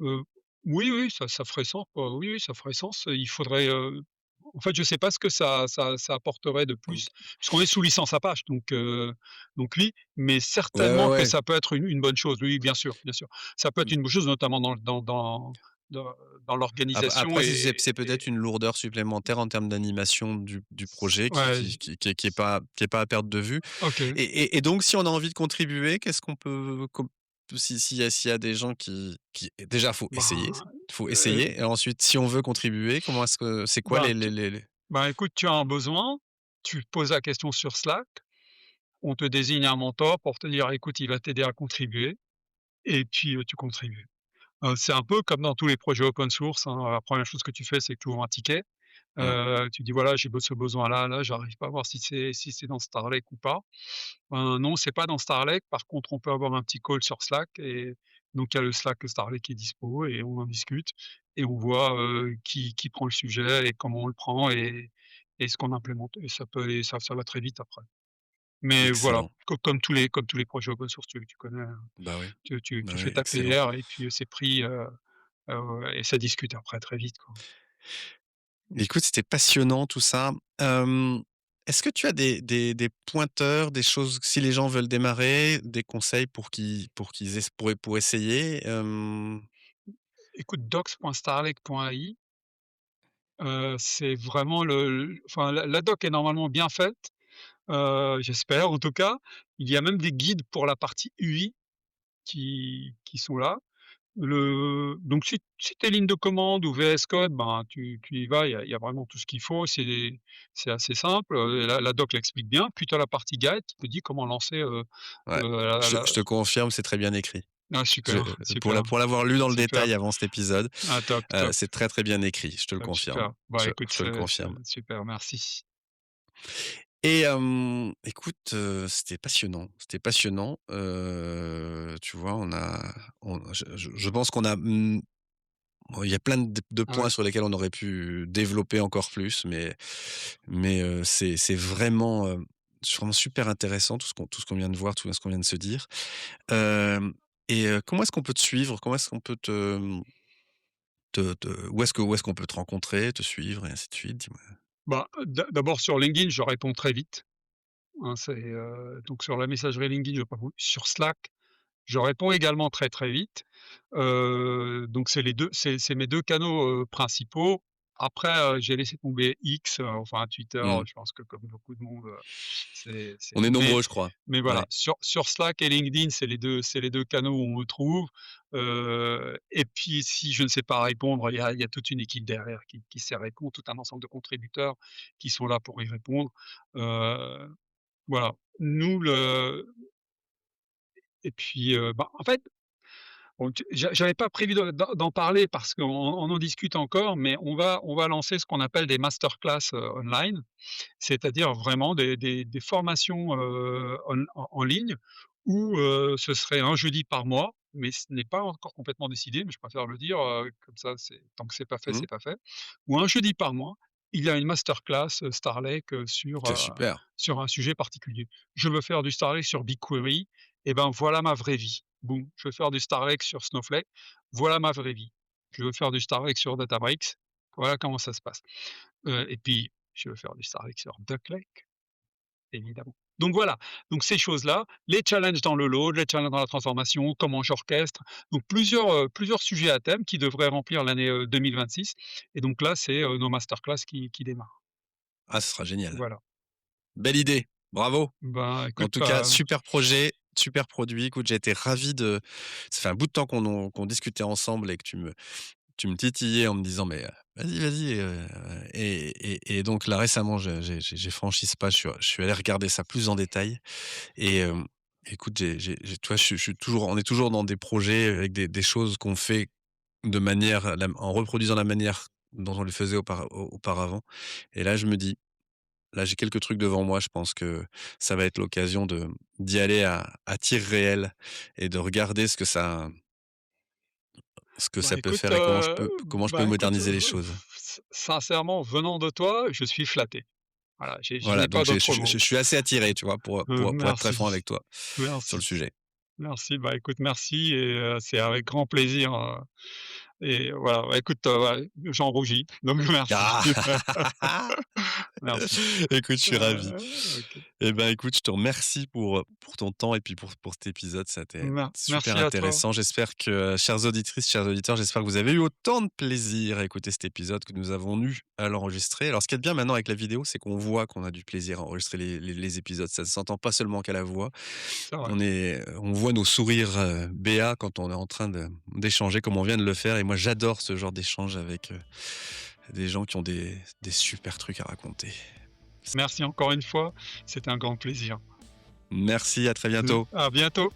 Speaker 2: Heu, oui, oui, ça ferait sens, quoi. Oui, oui, ça ferait sens. Il faudrait, en fait, je sais pas ce que ça apporterait de plus, puisqu'on est sous licence Apache, donc oui, mais
Speaker 1: Ouais, ouais,
Speaker 2: certainement que
Speaker 1: ouais.
Speaker 2: ça peut être une bonne chose. Oui, bien sûr, bien sûr. Ça peut être une bonne chose, notamment dans dans l'organisation
Speaker 1: Après c'est
Speaker 2: et
Speaker 1: peut-être une lourdeur supplémentaire en termes d'animation du projet
Speaker 2: ouais,
Speaker 1: qui est pas à perdre de vue
Speaker 2: OK.
Speaker 1: et donc si on a envie de contribuer, qu'est-ce qu'on peut com si s'il y a des gens qui déjà
Speaker 2: Ben,
Speaker 1: faut
Speaker 2: heu,
Speaker 1: essayer et ensuite si on veut contribuer, comment est-ce que c'est quoi
Speaker 2: ben, tu
Speaker 1: les
Speaker 2: ben, écoute, tu as un besoin, tu poses la question sur Slack, on te désigne un mentor pour te dire: «Écoute, il va t'aider à contribuer» et puis, tu contribues. C'est un peu comme dans tous les projets open source, hein, la première chose que tu fais, c'est que tu ouvres un ticket.
Speaker 1: mmh,
Speaker 2: Tu dis: «Voilà, j'ai ce besoin-là, j'arrive pas à voir si c'est dans Starlake ou pas». Non, c'est pas dans Starlake. Par contre, on peut avoir un petit call sur Slack et donc il y a le Slack Starlake qui est dispo et on en discute et on voit, qui prend le sujet et comment on le prend et ce qu'on implémente et ça va très vite après. Mais voilà,
Speaker 1: excellent.
Speaker 2: comme tous les projets open source, tu connais, hein.
Speaker 1: Bah oui, bah
Speaker 2: Tu
Speaker 1: oui,
Speaker 2: fais ta
Speaker 1: excellent.
Speaker 2: PR et puis, c'est pris, et ça discute après très vite, quoi.
Speaker 1: Écoute, c'était passionnant tout ça. Est-ce que tu as des pointeurs, des choses si les gens veulent démarrer, des conseils pour qu'ils ess pour essayer?
Speaker 2: Écoute, docs.starlake.ai, c'est vraiment enfin la doc est normalement bien faite, j'espère en tout cas. Il y a même des guides pour la partie UI qui sont là. Donc si tu es ligne de commande ou VS Code, ben, tu y vas, il y a vraiment tout ce qu'il faut, c'est assez simple, la doc l'explique bien. Puis tu as la partie guide qui te dit comment lancer,
Speaker 1: Ouais,
Speaker 2: la
Speaker 1: je te confirme, c'est très bien écrit.
Speaker 2: ah
Speaker 1: Je
Speaker 2: super, super,
Speaker 1: pour l'avoir lu dans le
Speaker 2: super.
Speaker 1: détail avant cet épisode,
Speaker 2: Ah top, top,
Speaker 1: c'est très, très bien écrit, je te le
Speaker 2: top,
Speaker 1: confirme.
Speaker 2: super. Bah, écoute,
Speaker 1: Je te le
Speaker 2: c'est
Speaker 1: confirme
Speaker 2: super, merci.
Speaker 1: et écoute, c'était passionnant, c'était passionnant. Tu vois, je pense qu'on a, bon, il y a plein de
Speaker 2: Ah ouais.
Speaker 1: points sur lesquels on aurait pu développer encore plus, mais c'est vraiment super intéressant tout ce qu'on vient de voir, tout ce qu'on vient de se dire. Hem comment est-ce qu'on peut te suivre? Comment est-ce qu'on peut te où est-ce qu'on peut te rencontrer, te suivre et ainsi de suite? Dis-moi.
Speaker 2: Bah, d'abord sur LinkedIn, je réponds très vite, hein, donc sur la messagerie LinkedIn, je réponds sur Slack, je réponds également très, très vite. Donc c'est mes 2 canaux, principaux. Après, j'ai laissé tomber X, enfin Twitter,
Speaker 1: Mmh.
Speaker 2: je pense que comme beaucoup de monde, c'est
Speaker 1: On est nombreux, je crois.
Speaker 2: mais voilà,
Speaker 1: Ouais.
Speaker 2: sur Slack et LinkedIn, c'est les 2 canaux où on me trouve. Et puis si je ne sais pas répondre, il y a toute une équipe derrière qui sait répondre, tout un ensemble de contributeurs qui sont là pour y répondre. Heu, voilà. Nous le et puis, bah, en fait, bon, j'avais pas prévu d'en parler parce qu'on en discute encore, mais on va lancer ce qu'on appelle des masterclass, online, c'est-à-dire vraiment des formations, en ligne où, ce serait un jeudi par mois, mais ce n'est pas encore complètement décidé, mais je préfère le dire, comme ça c'est tant que
Speaker 1: Mmh.
Speaker 2: c'est pas fait. Ou un jeudi par mois, il y a une masterclass, Starlake,
Speaker 1: C'est super.
Speaker 2: sur un sujet particulier. Je veux faire du Starlake sur BigQuery, et ben, voilà ma vraie vie. Boum. Je veux faire du Starlake sur Snowflake, voilà ma vraie vie. Je veux faire du Starlake sur Databricks, voilà comment ça se passe. Et puis je veux faire du Starlake sur Duck Lake, évidemment. Donc voilà, donc ces choses-là, les challenges dans le load, les challenges dans la transformation, comment j'orchestre, donc plusieurs sujets à thème qui devraient remplir l'année, 2026 et donc là, c'est, nos masterclass qui démarrent.
Speaker 1: Ah, ce sera génial.
Speaker 2: Voilà.
Speaker 1: Belle idée, bravo.
Speaker 2: Ben,
Speaker 1: En
Speaker 2: écoute,
Speaker 1: tout cas, super projet, super produit. Écoute, j'ai été ravi de ça fait un bout de temps qu'on discutait ensemble et que tu me titillais en me disant: «Mais, vas-y, vas-y», et donc là, récemment, j'ai franchi ce pas. Je suis allé regarder ça plus en détail et écoute, tu vois, je suis toujours on est toujours dans des projets avec des choses qu'on fait de manière en reproduisant la manière dont on les faisait auparavant et là, je me dis: «Là, j'ai quelques trucs devant moi, je pense que ça va être l'occasion d'y aller à tir réel et de regarder ce que
Speaker 2: bah,
Speaker 1: ça peut
Speaker 2: écoute,
Speaker 1: faire et comment je peux moderniser les
Speaker 2: v
Speaker 1: choses».
Speaker 2: sincèrement, venant de toi, je suis flatté. Voilà, je
Speaker 1: Voilà,
Speaker 2: n'ai pas
Speaker 1: donc
Speaker 2: d'autres
Speaker 1: je
Speaker 2: mots.
Speaker 1: suis assez attiré, tu vois, pour être très franc
Speaker 2: Merci,
Speaker 1: avec toi sur le
Speaker 2: merci,
Speaker 1: sujet.
Speaker 2: merci. Bah, écoute, merci et c'est avec grand plaisir, et voilà, bah, écoute, ouais, j'en rougis, donc merci.
Speaker 1: Ah!
Speaker 2: Merci.
Speaker 1: Écoute, je suis ravi.
Speaker 2: OK.
Speaker 1: Eh ben, écoute, je te remercie pour ton temps et puis pour cet épisode. Ça a été super
Speaker 2: Merci à toi.
Speaker 1: intéressant. J'espère que, chères auditrices, chers auditeurs, j'espère que vous avez eu autant de plaisir à écouter cet épisode que nous avons eu à l'enregistrer. Alors, ce qui est bien maintenant avec la vidéo, c'est qu'on voit qu'on a du plaisir à enregistrer les épisodes. Ça ne s'entend pas seulement qu'à la voix.
Speaker 2: C'est vrai.
Speaker 1: On voit nos sourires, béats quand on est en train d'échanger comme on vient de le faire et moi, j'adore ce genre d'échange avec, des gens qui ont des super trucs à raconter.
Speaker 2: Merci encore une fois, c'était un grand plaisir.
Speaker 1: Merci, à très bientôt.
Speaker 2: À bientôt.